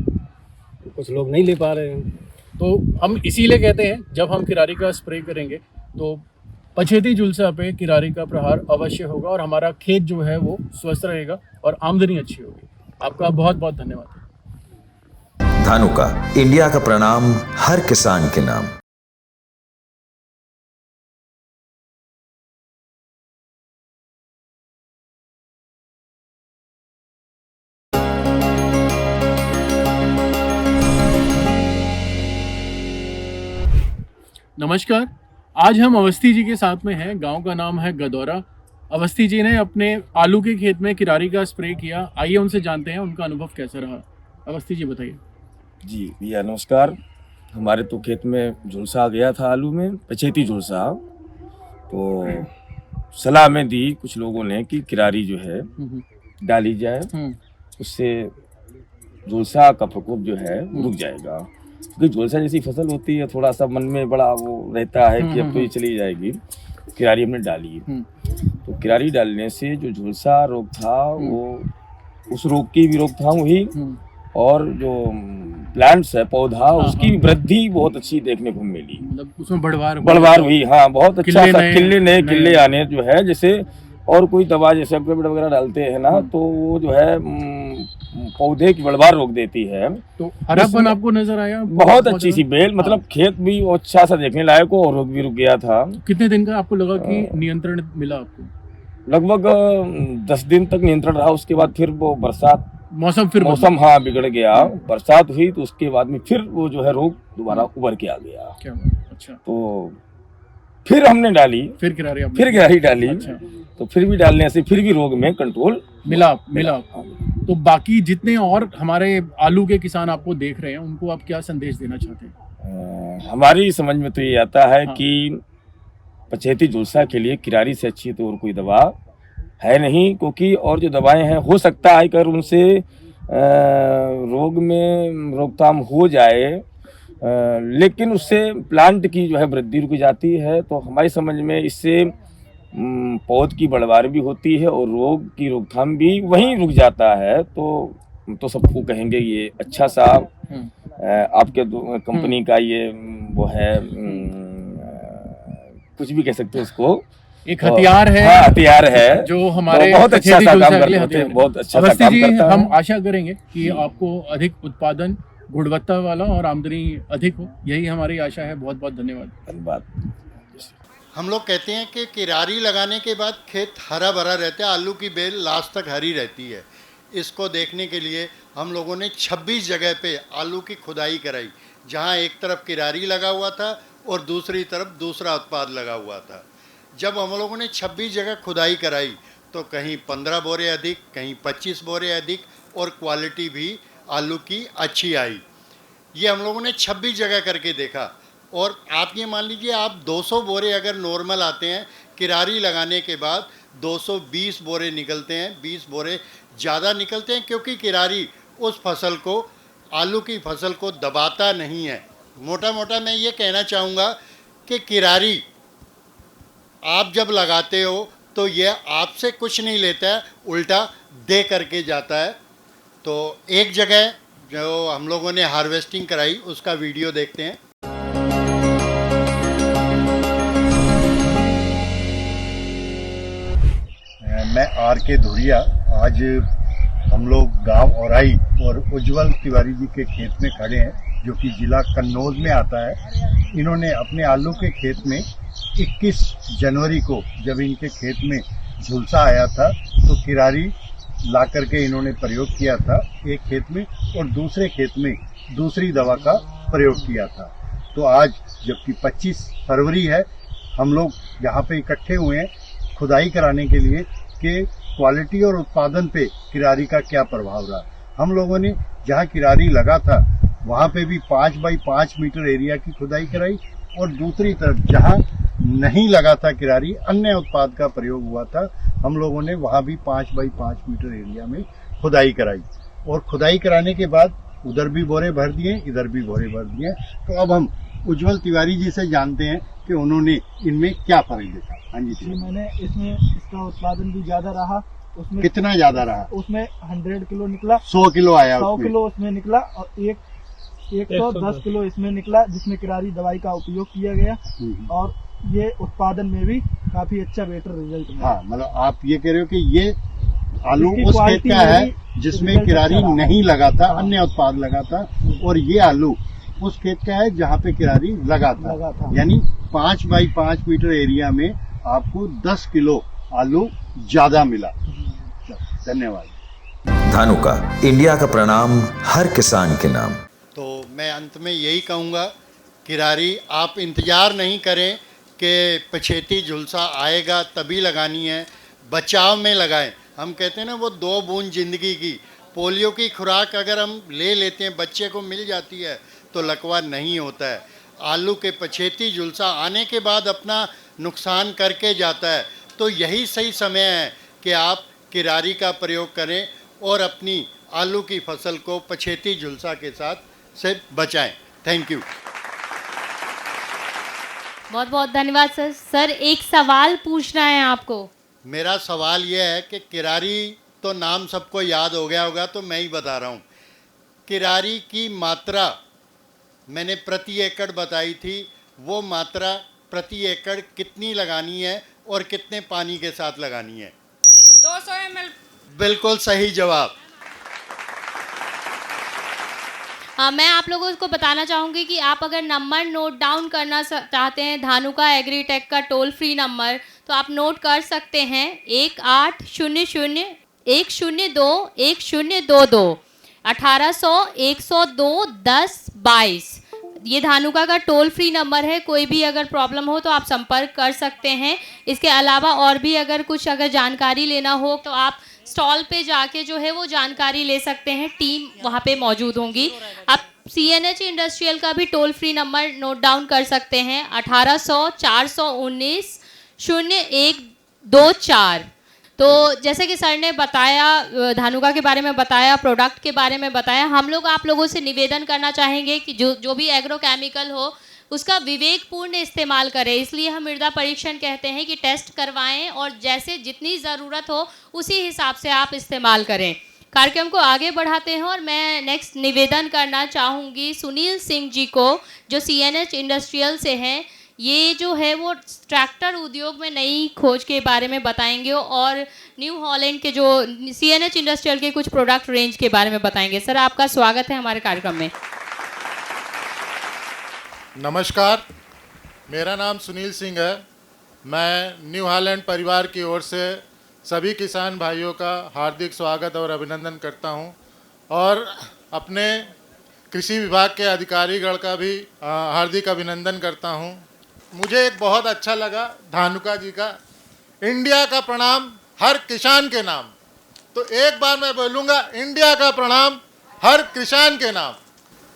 कुछ लोग नहीं ले पा रहे हैं।
तो हम इसीलिए कहते हैं जब हम किरारी का स्प्रे करेंगे तो पछेती झुलसा पे किरारी का प्रहार अवश्य होगा और हमारा खेत जो है वो स्वस्थ रहेगा और आमदनी अच्छी होगी। आपका बहुत बहुत धन्यवाद।
धानुका, इंडिया का प्रणाम हर किसान के नाम।
नमस्कार, आज हम अवस्थी जी के साथ में हैं। गांव का नाम है गदौरा। अवस्थी जी ने अपने आलू के खेत में किरारी का स्प्रे किया। आइए उनसे जानते हैं उनका अनुभव कैसा रहा। अवस्थी जी बताइए।
जी भैया नमस्कार। हमारे तो खेत में झुलसा आ गया था आलू में, पछेती झुलसा। तो सलाह में दी कुछ लोगों ने कि किरारी जो है डाली जाए, उससे झुलसा का प्रकोप जो है वो रुक जाएगा। क्योंकि झुलसा जैसी फसल होती है, थोड़ा सा मन में बड़ा वो रहता है कि अब तो ये चली जाएगी। किरारी हमने डाली, तो किरारी डालने से जो झुलसा रोग था वो उस रोग की भी रोकथाम हुई, और जो प्लांट्स है पौधा उसकी भी वृद्धि बहुत अच्छी देखने को मिली,
मतलब उसमें
बढ़वार हुई। हाँ, बहुत अच्छा सा किले आने जो है, जैसे और कोई दवा जैसे अग्रबीड वगैरह डालते हैं ना, तो वो जो है पौधे की बढ़वार रोक देती है।
तो हरापन आपको नजर आया?
बहुत अच्छी सी बेल, मतलब खेत भी अच्छा सा देखने लायक हो, और रोग भी रुक गया था।
कितने दिन का आपको लगा कि नियंत्रण मिला आपको?
लगभग 10 दिन तक नियंत्रण रहा। उसके बाद फिर वो बरसात,
मौसम
हाँ बिगड़ गया, बरसात हुई, तो उसके बाद में फिर वो जो है रोग दोबारा उभर के आ गया।
क्या? अच्छा।
तो फिर हमने डाली, फिर किरारी डाली। अच्छा। तो फिर भी डालने से फिर भी रोग में कंट्रोल मिला।
तो बाकी जितने और हमारे आलू के किसान आपको देख रहे हैं, उनको आप क्या संदेश देना चाहते हैं?
हमारी समझ में तो ये आता है कि पछेती झुलसा के लिए किरारी से अच्छी तो और कोई दवा है नहीं, क्योंकि और जो दवाएं हैं हो सकता है अगर उनसे रोग में रोकथाम हो जाए, लेकिन उससे प्लांट की जो है वृद्धि रुक जाती है। तो हमारी समझ में इससे पौध की बढ़वार भी होती है और रोग की रोकथाम भी वहीं रुक जाता है। तो सबको कहेंगे ये अच्छा सा आपके कंपनी का ये वो है, कुछ भी कह सकते हैं उसको,
एक हथियार है।
हाँ, हथियार है
जो हमारे
बहुत अच्छा सा काम करते हैं, बहुत अच्छा सा काम करता है।
हम आशा करेंगे कि आपको अधिक उत्पादन, गुणवत्ता वाला और आमदनी अधिक हो, यही हमारी आशा है। बहुत बहुत धन्यवाद।
हम लोग कहते हैं कि किरारी लगाने के बाद खेत हरा भरा रहता है, आलू की बेल लास्ट तक हरी रहती है। इसको देखने के लिए हम लोगों ने 26 जगह पे आलू की खुदाई कराई, जहां एक तरफ किरारी लगा हुआ था और दूसरी तरफ दूसरा उत्पाद लगा हुआ था। जब हम लोगों ने 26 जगह खुदाई कराई तो कहीं 15 बोरे अधिक, कहीं 25 बोरे अधिक, और क्वालिटी भी आलू की अच्छी आई। ये हम लोगों ने 26 जगह करके देखा। और आप ये मान लीजिए, आप 200 बोरे अगर नॉर्मल आते हैं, किरारी लगाने के बाद 220 बोरे निकलते हैं, 20 बोरे ज़्यादा निकलते हैं, क्योंकि किरारी उस फसल को, आलू की फसल को दबाता नहीं है। मोटा मोटा मैं ये कहना चाहूँगा कि किरारी आप जब लगाते हो तो ये आपसे कुछ नहीं लेता है, उल्टा दे करके जाता है। तो एक जगह जो हम लोगों ने हार्वेस्टिंग कराई उसका वीडियो देखते हैं। मैं R.K. धुरिया, आज हम लोग गांव औराई और उज्जवल तिवारी जी के खेत में खड़े हैं, जो कि जिला कन्नौज में आता है। इन्होंने अपने आलू के खेत में 21 जनवरी को जब इनके खेत में झुलसा आया था तो किरारी ला करके इन्होंने प्रयोग किया था एक खेत में, और दूसरे खेत में दूसरी दवा का प्रयोग किया था। तो आज जबकि 25 फरवरी है, हम लोग यहाँ पे इकट्ठे हुए हैं खुदाई कराने के लिए कि क्वालिटी और उत्पादन पे किरारी का क्या प्रभाव रहा। हम लोगों ने जहाँ किरारी लगा था वहाँ पे भी 5 बाई 5 मीटर एरिया की खुदाई कराई, और दूसरी तरफ जहाँ नहीं लगा था किरारी, अन्य उत्पाद का प्रयोग हुआ था, हम लोगों ने वहाँ भी 5 बाई 5 मीटर एरिया में खुदाई कराई। और खुदाई कराने के बाद उधर भी बोरे भर दिए, इधर भी बोरे भर दिए। तो अब हम उज्जवल तिवारी जी से जानते हैं कि उन्होंने इनमें क्या फर्क देखा। हाँ जी,
मैंने इसमें इसका उत्पादन भी ज्यादा रहा। उसमें
कितना ज्यादा रहा?
उसमें 100 किलो निकला,
100 किलो आया,
100 किलो उसमें निकला, और 110 किलो इसमें निकला, जिसमें किरारी दवाई का उपयोग किया गया। और ये उत्पादन में भी काफी अच्छा बेटर रिजल्ट मिला।
हाँ, मतलब आप ये कह रहे हो कि ये आलू उस खेत का है जिसमें किरारी नहीं लगा था, अन्य उत्पाद लगा था, और ये आलू उस खेत का है जहाँ पे किरारी लगा था। यानी 5 बाई 5 मीटर एरिया में आपको 10 किलो आलू ज्यादा मिला। धन्यवाद।
धानुका, इंडिया का प्रणाम हर किसान के नाम।
तो मैं अंत में यही कहूँगा, किरारी आप इंतज़ार नहीं करें कि पछेती झुलसा आएगा तभी लगानी है, बचाव में लगाएं। हम कहते हैं ना, वो 2 बूंद जिंदगी की। पोलियो की खुराक अगर हम ले लेते हैं, बच्चे को मिल जाती है, तो लकवा नहीं होता है। आलू के पछेती झुलसा आने के बाद अपना नुकसान करके जाता है। तो यही सही समय है कि आप किरारी का प्रयोग करें और अपनी आलू की फसल को पछेती झुलसा के साथ से बचाएं। Thank you.
बहुत बहुत धन्यवाद सर। सर एक सवाल पूछना है आपको।
मेरा सवाल ये है कि किरारी तो नाम सबको याद हो गया होगा, तो मैं ही बता रहा हूँ। किरारी की मात्रा मैंने प्रति एकड़ बताई थी, वो मात्रा प्रति एकड़ कितनी लगानी है और कितने पानी के साथ लगानी है?
200 ml।
बिल्कुल सही जवाब।
मैं आप लोगों को बताना चाहूँगी कि आप अगर नंबर नोट डाउन करना चाहते हैं धानुका एग्रीटेक का टोल फ्री नंबर, तो आप नोट कर सकते हैं 1800-102-1022 1800-102-1022। ये धानुका का टोल फ्री नंबर है। कोई भी अगर प्रॉब्लम हो तो आप संपर्क कर सकते हैं। इसके अलावा और भी अगर जानकारी लेना हो तो आप स्टॉल पे जाके जो है वो जानकारी ले सकते हैं। टीम वहाँ पे मौजूद होंगी। आप CNH इंडस्ट्रियल का भी toll free number note down कर सकते हैं 1800-419-0124। तो जैसे कि सर ने बताया, धानुका के बारे में बताया, प्रोडक्ट के बारे में बताया, हम लोग आप लोगों से निवेदन करना चाहेंगे कि जो भी एग्रोकेमिकल हो उसका विवेकपूर्ण इस्तेमाल करें। इसलिए हम मृदा परीक्षण कहते हैं कि टेस्ट करवाएं और जैसे जितनी ज़रूरत हो उसी हिसाब से आप इस्तेमाल करें। कार्यक्रम को आगे बढ़ाते हैं और मैं नेक्स्ट निवेदन करना चाहूँगी सुनील सिंह जी को, जो CNH इंडस्ट्रियल से हैं। ये जो है वो ट्रैक्टर उद्योग में नई खोज के बारे में बताएंगे और न्यू हॉलैंड के जो CNH इंडस्ट्रियल के कुछ प्रोडक्ट रेंज के बारे में बताएंगे। सर आपका स्वागत है हमारे कार्यक्रम में।
नमस्कार, मेरा नाम सुनील सिंह है। मैं न्यू हॉलैंड परिवार की ओर से सभी किसान भाइयों का हार्दिक स्वागत और अभिनंदन करता हूं और अपने कृषि विभाग के अधिकारीगण का भी हार्दिक अभिनंदन करता हूं। मुझे एक बहुत अच्छा लगा धानुका जी का इंडिया का प्रणाम हर किसान के नाम। तो एक बार मैं बोलूँगा इंडिया का प्रणाम हर किसान के नाम।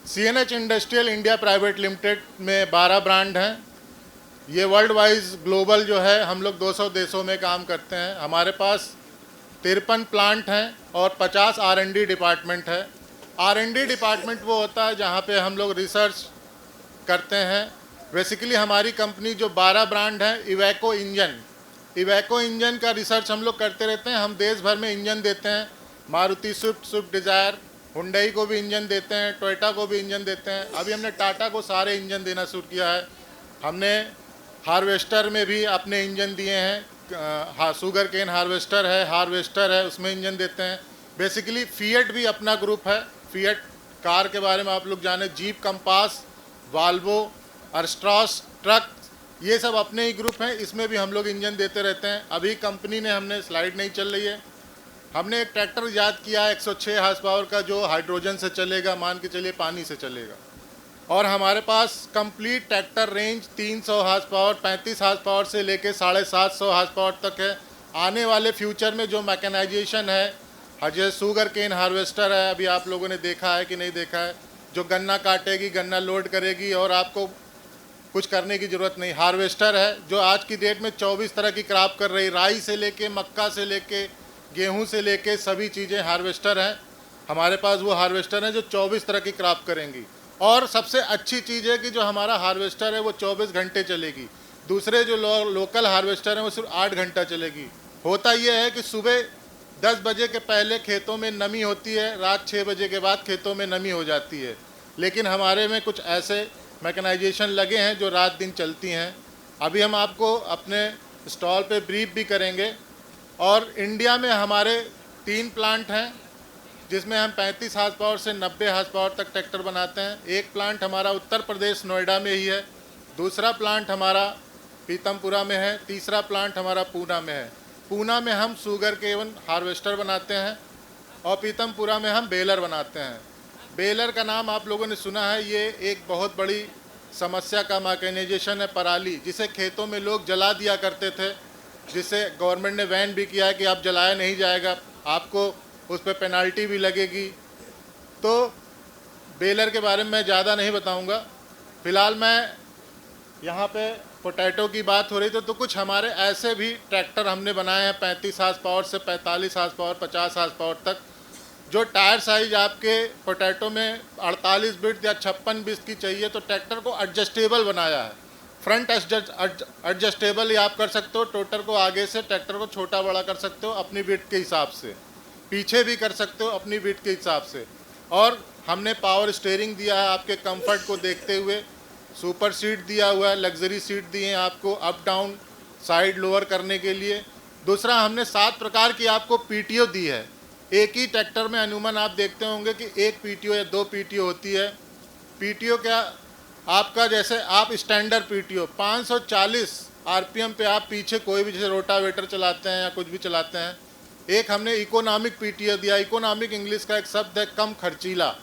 CNH industrial India private limited में 12 ब्रांड हैं। ये वर्ल्ड वाइज ग्लोबल जो है हम लोग 200 देशों में काम करते हैं। हमारे पास 53 प्लांट हैं और 50 R&D डिपार्टमेंट है। R&D डिपार्टमेंट वो होता है जहाँ पे हम लोग रिसर्च करते हैं। बेसिकली हमारी कंपनी जो 12 ब्रांड हैं, इवेको इंजन का रिसर्च हम लोग करते रहते हैं। हम देश भर में इंजन देते हैं। मारुति स्विफ्ट डिज़ायर, हुंडई को भी इंजन देते हैं, टोयोटा को भी इंजन देते हैं। अभी हमने टाटा को सारे इंजन देना शुरू किया है। हमने हार्वेस्टर में भी अपने इंजन दिए हैं। शुगर केन हार्वेस्टर है, उसमें इंजन देते हैं। बेसिकली फिएट भी अपना ग्रुप है। फिएट कार के बारे में आप लोग जाने, जीप कंपास, वाल्वो, अर्स्ट्रॉस ट्रक, ये सब अपने ही ग्रुप हैं। इसमें भी हम लोग इंजन देते रहते हैं। अभी कंपनी ने हमने स्लाइड नहीं चल रही है, हमने एक ट्रैक्टर ईजाद किया है 106 हार्स पावर का, जो हाइड्रोजन से चलेगा, मान के चलिए पानी से चलेगा। और हमारे पास complete tractor range 300 horse power, 35 horse power से लेके 750 हार्स पावर तक है। आने वाले फ्यूचर में जो मैकेनाइजेशन है, जैसे शुगर केन हार्वेस्टर है, अभी आप लोगों ने देखा है कि नहीं देखा है, जो गन्ना काटेगी, गन्ना लोड करेगी और आपको कुछ करने की ज़रूरत नहीं। हार्वेस्टर है जो आज की डेट में 24 तरह की क्रॉप कर रही, राई से लेके, मक्का से लेके, गेहूं से लेके सभी चीज़ें हार्वेस्टर हैं। हमारे पास वो हार्वेस्टर हैं जो 24 तरह की क्रॉप करेंगी। और सबसे अच्छी चीज़ है कि जो हमारा हार्वेस्टर है वो 24 घंटे चलेगी। दूसरे जो लोकल हार्वेस्टर हैं वो सिर्फ 8 घंटा चलेगी। होता ये है कि सुबह 10 बजे के पहले खेतों में नमी होती है, रात 6 बजे के बाद खेतों में नमी हो जाती है। लेकिन हमारे में कुछ ऐसे मैकेनाइजेशन लगे हैं जो रात दिन चलती हैं। अभी हम आपको अपने स्टॉल पे ब्रीफ भी करेंगे। और इंडिया में हमारे 3 प्लांट हैं जिसमें हम 35 हार्स पावर से 90 हार्स पावर तक ट्रैक्टर बनाते हैं। एक प्लांट हमारा उत्तर प्रदेश नोएडा में ही है, दूसरा प्लांट हमारा पीतमपुरा में है, तीसरा प्लांट हमारा पूना में है। पूना में हम शुगर केन हार्वेस्टर बनाते हैं और पीतमपुरा में हम बेलर बनाते हैं। बेलर का नाम आप लोगों ने सुना है, ये एक बहुत बड़ी समस्या का मैकेनाइजेशन है, पराली, जिसे खेतों में लोग जला दिया करते थे, जिससे गवर्नमेंट ने बैन भी किया है कि आप जलाया नहीं जाएगा, आपको उस पर पेनल्टी भी लगेगी। तो बेलर के बारे में मैं ज़्यादा नहीं बताऊंगा। फ़िलहाल मैं यहाँ पे पोटैटो की बात हो रही थी, तो कुछ हमारे ऐसे भी ट्रैक्टर हमने बनाए हैं 35 हार्स पावर से 45 हार्स पावर 50 हार्स पावर तक, जो टायर साइज आपके पोटैटो में 48 बिट या 56 बिट की चाहिए, तो ट्रैक्टर को एडजस्टेबल बनाया है। फ्रंट एडजस्टेबल ही आप कर सकते हो, टोटर को आगे से ट्रैक्टर को छोटा बड़ा कर सकते हो अपनी बिट के हिसाब से, पीछे भी कर सकते हो अपनी बिट के हिसाब से। और हमने पावर स्टीयरिंग दिया है आपके कंफर्ट को देखते हुए, सुपर सीट दिया हुआ है, लग्जरी सीट दिए हैं आपको अप डाउन साइड लोअर करने के लिए। दूसरा, हमने 7 प्रकार की आपको पीटीओ दी है। एक ही ट्रैक्टर में अमूमन आप देखते होंगे कि एक पीटीओ या 2 पीटीओ होती है। पीटीओ क्या आपका, जैसे आप स्टैंडर्ड पीटीओ 540 आरपीएम पे आप पीछे कोई भी जैसे रोटावेटर चलाते हैं या कुछ भी चलाते हैं। एक हमने इकोनॉमिक पीटीओ दिया। इकोनॉमिक इंग्लिश का एक शब्द है कम खर्चीला।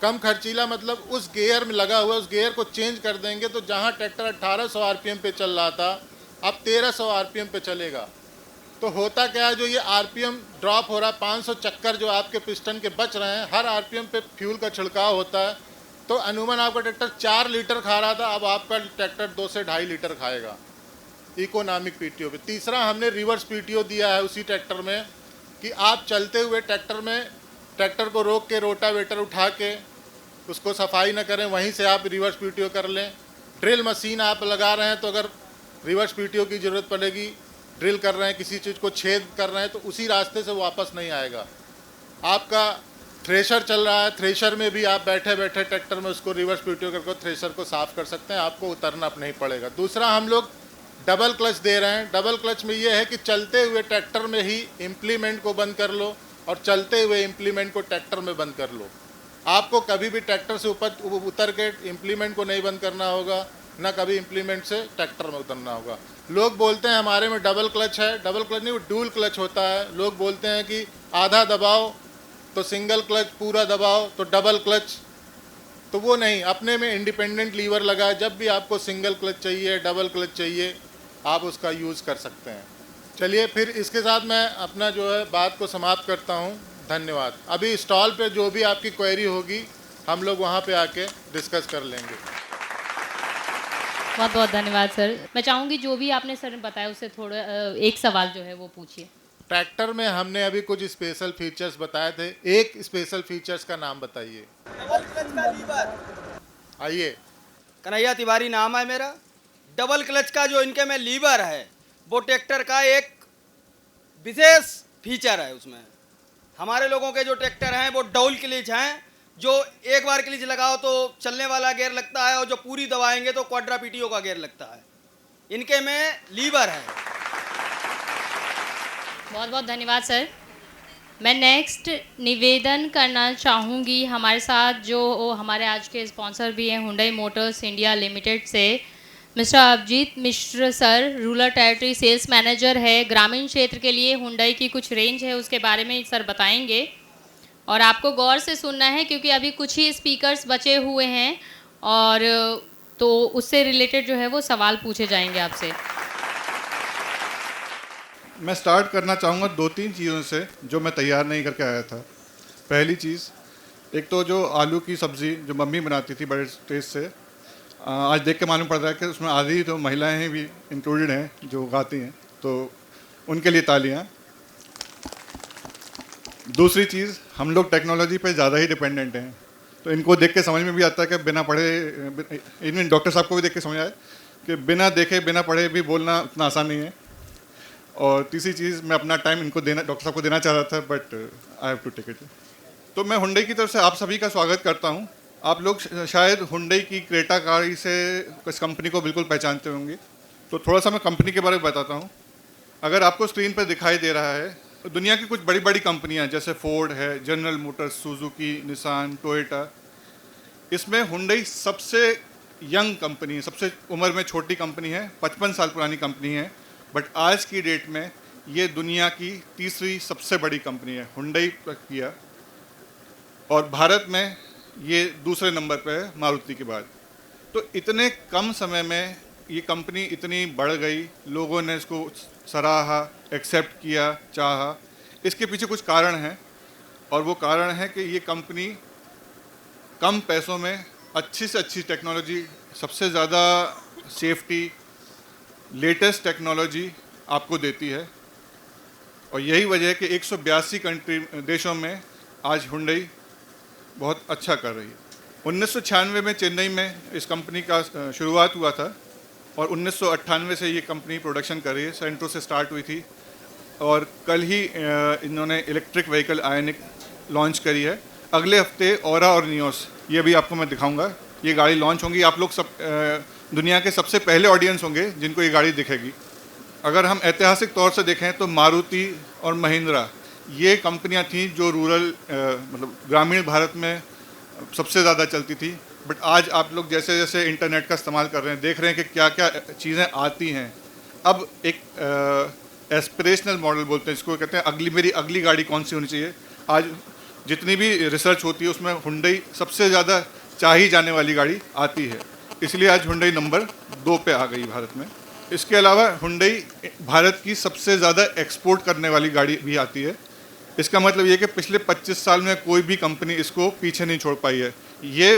कम खर्चीला मतलब उस गियर में लगा हुआ, उस गियर को चेंज कर देंगे तो जहां ट्रैक्टर 1800 आरपीएम पे चल रहा था अब 1300 आरपीएम पे चलेगा। तो होता क्या है, जो ये आरपीएम ड्रॉप हो रहा है, 500 चक्कर जो आपके पिस्टन के बच रहे हैं, हर आरपीएम पे फ्यूल का छिड़काव होता है। तो अमूमन आपका ट्रैक्टर 4 लीटर खा रहा था, अब आपका ट्रैक्टर 2 से 2.5 लीटर खाएगा इकोनॉमिक पीटीओ पे। तीसरा, हमने रिवर्स पीटीओ दिया है उसी ट्रैक्टर में कि आप चलते हुए ट्रैक्टर में ट्रैक्टर को रोक के रोटावेटर उठा के उसको सफाई न करें, वहीं से आप रिवर्स पीटीओ कर लें। ड्रिल मशीन आप लगा रहे हैं तो अगर रिवर्स पीटीओ की ज़रूरत पड़ेगी, ड्रिल कर रहे हैं, किसी चीज़ को छेद कर रहे हैं, तो उसी रास्ते से वापस नहीं आएगा। आपका थ्रेशर चल रहा है, थ्रेशर में भी आप बैठे बैठे ट्रैक्टर में उसको रिवर्स पीटीओ करके थ्रेशर को साफ़ कर सकते हैं, आपको उतरना नहीं पड़ेगा। दूसरा, हम लोग डबल क्लच दे रहे हैं। डबल क्लच में ये है कि चलते हुए ट्रैक्टर में ही इम्प्लीमेंट को बंद कर लो और चलते हुए इम्प्लीमेंट को ट्रैक्टर में बंद कर लो। आपको कभी भी ट्रैक्टर से ऊपर उतर के इम्प्लीमेंट को नहीं बंद करना होगा, ना कभी इम्प्लीमेंट से ट्रैक्टर में उतरना होगा। लोग बोलते हैं हमारे में डबल क्लच है, डबल क्लच नहीं, वो डुअल क्लच होता है। लोग बोलते हैं कि आधा दबाओ तो सिंगल क्लच, पूरा दबाओ तो डबल क्लच, तो वो नहीं, अपने में इंडिपेंडेंट लीवर लगा है। जब भी आपको सिंगल क्लच चाहिए, डबल क्लच चाहिए, आप उसका यूज़ कर सकते हैं। चलिए फिर इसके साथ मैं अपना जो है बात को समाप्त करता हूँ। धन्यवाद। अभी स्टॉल पे जो भी आपकी क्वेरी होगी हम लोग वहाँ पे आके डिस्कस कर लेंगे।
बहुत बहुत धन्यवाद सर। मैं चाहूँगी जो भी आपने सर बताया उससे थोड़ा एक सवाल जो है वो पूछिए।
ट्रैक्टर में हमने अभी कुछ स्पेशल फीचर्स बताए थे, एक स्पेशल फीचर्स का नाम बताइए। आइए।
कन्हैया तिवारी नाम है मेरा। डबल क्लच का जो इनके में लीवर है वो ट्रैक्टर का एक विशेष फीचर है। उसमें हमारे लोगों के जो ट्रैक्टर हैं वो डबल क्लच हैं, जो एक बार क्लच लगाओ तो चलने वाला गियर लगता है और जो पूरी दबाएंगे तो क्वाड्रा पीटीओ का गियर लगता है। इनके में लीवर है।
बहुत बहुत धन्यवाद सर। मैं नेक्स्ट निवेदन करना चाहूँगी, हमारे साथ जो हमारे आज के स्पॉन्सर भी हैं हुंडई मोटर्स इंडिया लिमिटेड से, mister Abhijeet Mishra sir, rural territory sales manager है। ग्रामीण क्षेत्र के लिए हुंडई की कुछ रेंज है उसके बारे में सर बताएंगे और आपको गौर से सुनना है क्योंकि अभी कुछ ही स्पीकर्स बचे हुए हैं और तो उससे रिलेटेड जो है वो सवाल पूछे जाएंगे आपसे।
मैं स्टार्ट करना चाहूँगा 2-3 चीज़ों से जो मैं तैयार नहीं करके आया था। पहली चीज़, एक तो जो आलू की सब्ज़ी जो मम्मी बनाती थी बड़े टेस्ट से, आज देख के मालूम पड़ रहा है कि उसमें आधी तो महिलाएं भी इंक्लूडेड हैं जो गाती हैं, तो उनके लिए तालियां। दूसरी चीज़, हम लोग टेक्नोलॉजी पे ज़्यादा ही डिपेंडेंट हैं, तो इनको देख के समझ में भी आता है कि बिना पढ़े, इवन डॉक्टर साहब को भी देख के समझ आए कि बिना देखे बिना पढ़े भी बोलना उतना आसान नहीं है। और तीसरी चीज़, मैं अपना टाइम इनको देना, डॉक्टर साहब को देना चाह रहा था, but I have to take it. तो मैं हुंडई की तरफ से आप सभी का स्वागत करता हूँ। आप लोग शायद हुंडई की क्रेटा गाड़ी से इस कंपनी को बिल्कुल पहचानते होंगे, तो थोड़ा सा मैं कंपनी के बारे में बताता हूँ। अगर आपको स्क्रीन पर दिखाई दे रहा है, तो दुनिया की कुछ बड़ी बड़ी कंपनियाँ जैसे फोर्ड है, general Motors, Suzuki, Nissan, Toyota, इसमें हुंडई सबसे यंग कंपनी है, सबसे उम्र में छोटी कंपनी है, 55 साल पुरानी कंपनी है। बट आज की डेट में ये दुनिया की तीसरी सबसे बड़ी कंपनी है, हुंडई किया, और भारत में ये दूसरे नंबर पे है मारुति के बाद। तो इतने कम समय में ये कंपनी इतनी बढ़ गई, लोगों ने इसको सराहा, एक्सेप्ट किया, चाहा। इसके पीछे कुछ कारण हैं, और वो कारण है कि ये कंपनी कम पैसों में अच्छी से अच्छी टेक्नोलॉजी, सबसे ज़्यादा सेफ्टी, लेटेस्ट टेक्नोलॉजी आपको देती है। और यही वजह है कि 182 देशों में आज हुंडई बहुत अच्छा कर रही है। 1996 में चेन्नई में इस कंपनी का शुरुआत हुआ था और 1998 से ये कंपनी प्रोडक्शन कर रही है। सेंट्रो से स्टार्ट हुई थी और कल ही इन्होंने इलेक्ट्रिक व्हीकल आयनिक लॉन्च करी है। अगले हफ्ते ऑरा और नियोस, ये भी आपको मैं दिखाऊंगा, ये गाड़ी लॉन्च होंगी। आप लोग सब दुनिया के सबसे पहले ऑडियंस होंगे जिनको ये गाड़ी दिखेगी। अगर हम ऐतिहासिक तौर से देखें तो मारुति और महिंद्रा ये कंपनियां थीं जो रूरल मतलब ग्रामीण भारत में सबसे ज़्यादा चलती थी। बट आज आप लोग जैसे जैसे इंटरनेट का इस्तेमाल कर रहे हैं, देख रहे हैं कि क्या क्या चीज़ें आती हैं। अब एक एस्पिरेशनल मॉडल बोलते हैं इसको, कहते हैं मेरी अगली गाड़ी कौन सी होनी चाहिए। आज जितनी भी रिसर्च होती है उसमें हुंडई सबसे ज़्यादा चाही जाने वाली गाड़ी आती है, इसलिए आज हुंडई नंबर 2 पे आ गई भारत में। इसके अलावा हुंडई भारत की सबसे ज़्यादा एक्सपोर्ट करने वाली गाड़ी भी आती है। इसका मतलब ये कि पिछले 25 साल में कोई भी कंपनी इसको पीछे नहीं छोड़ पाई है। ये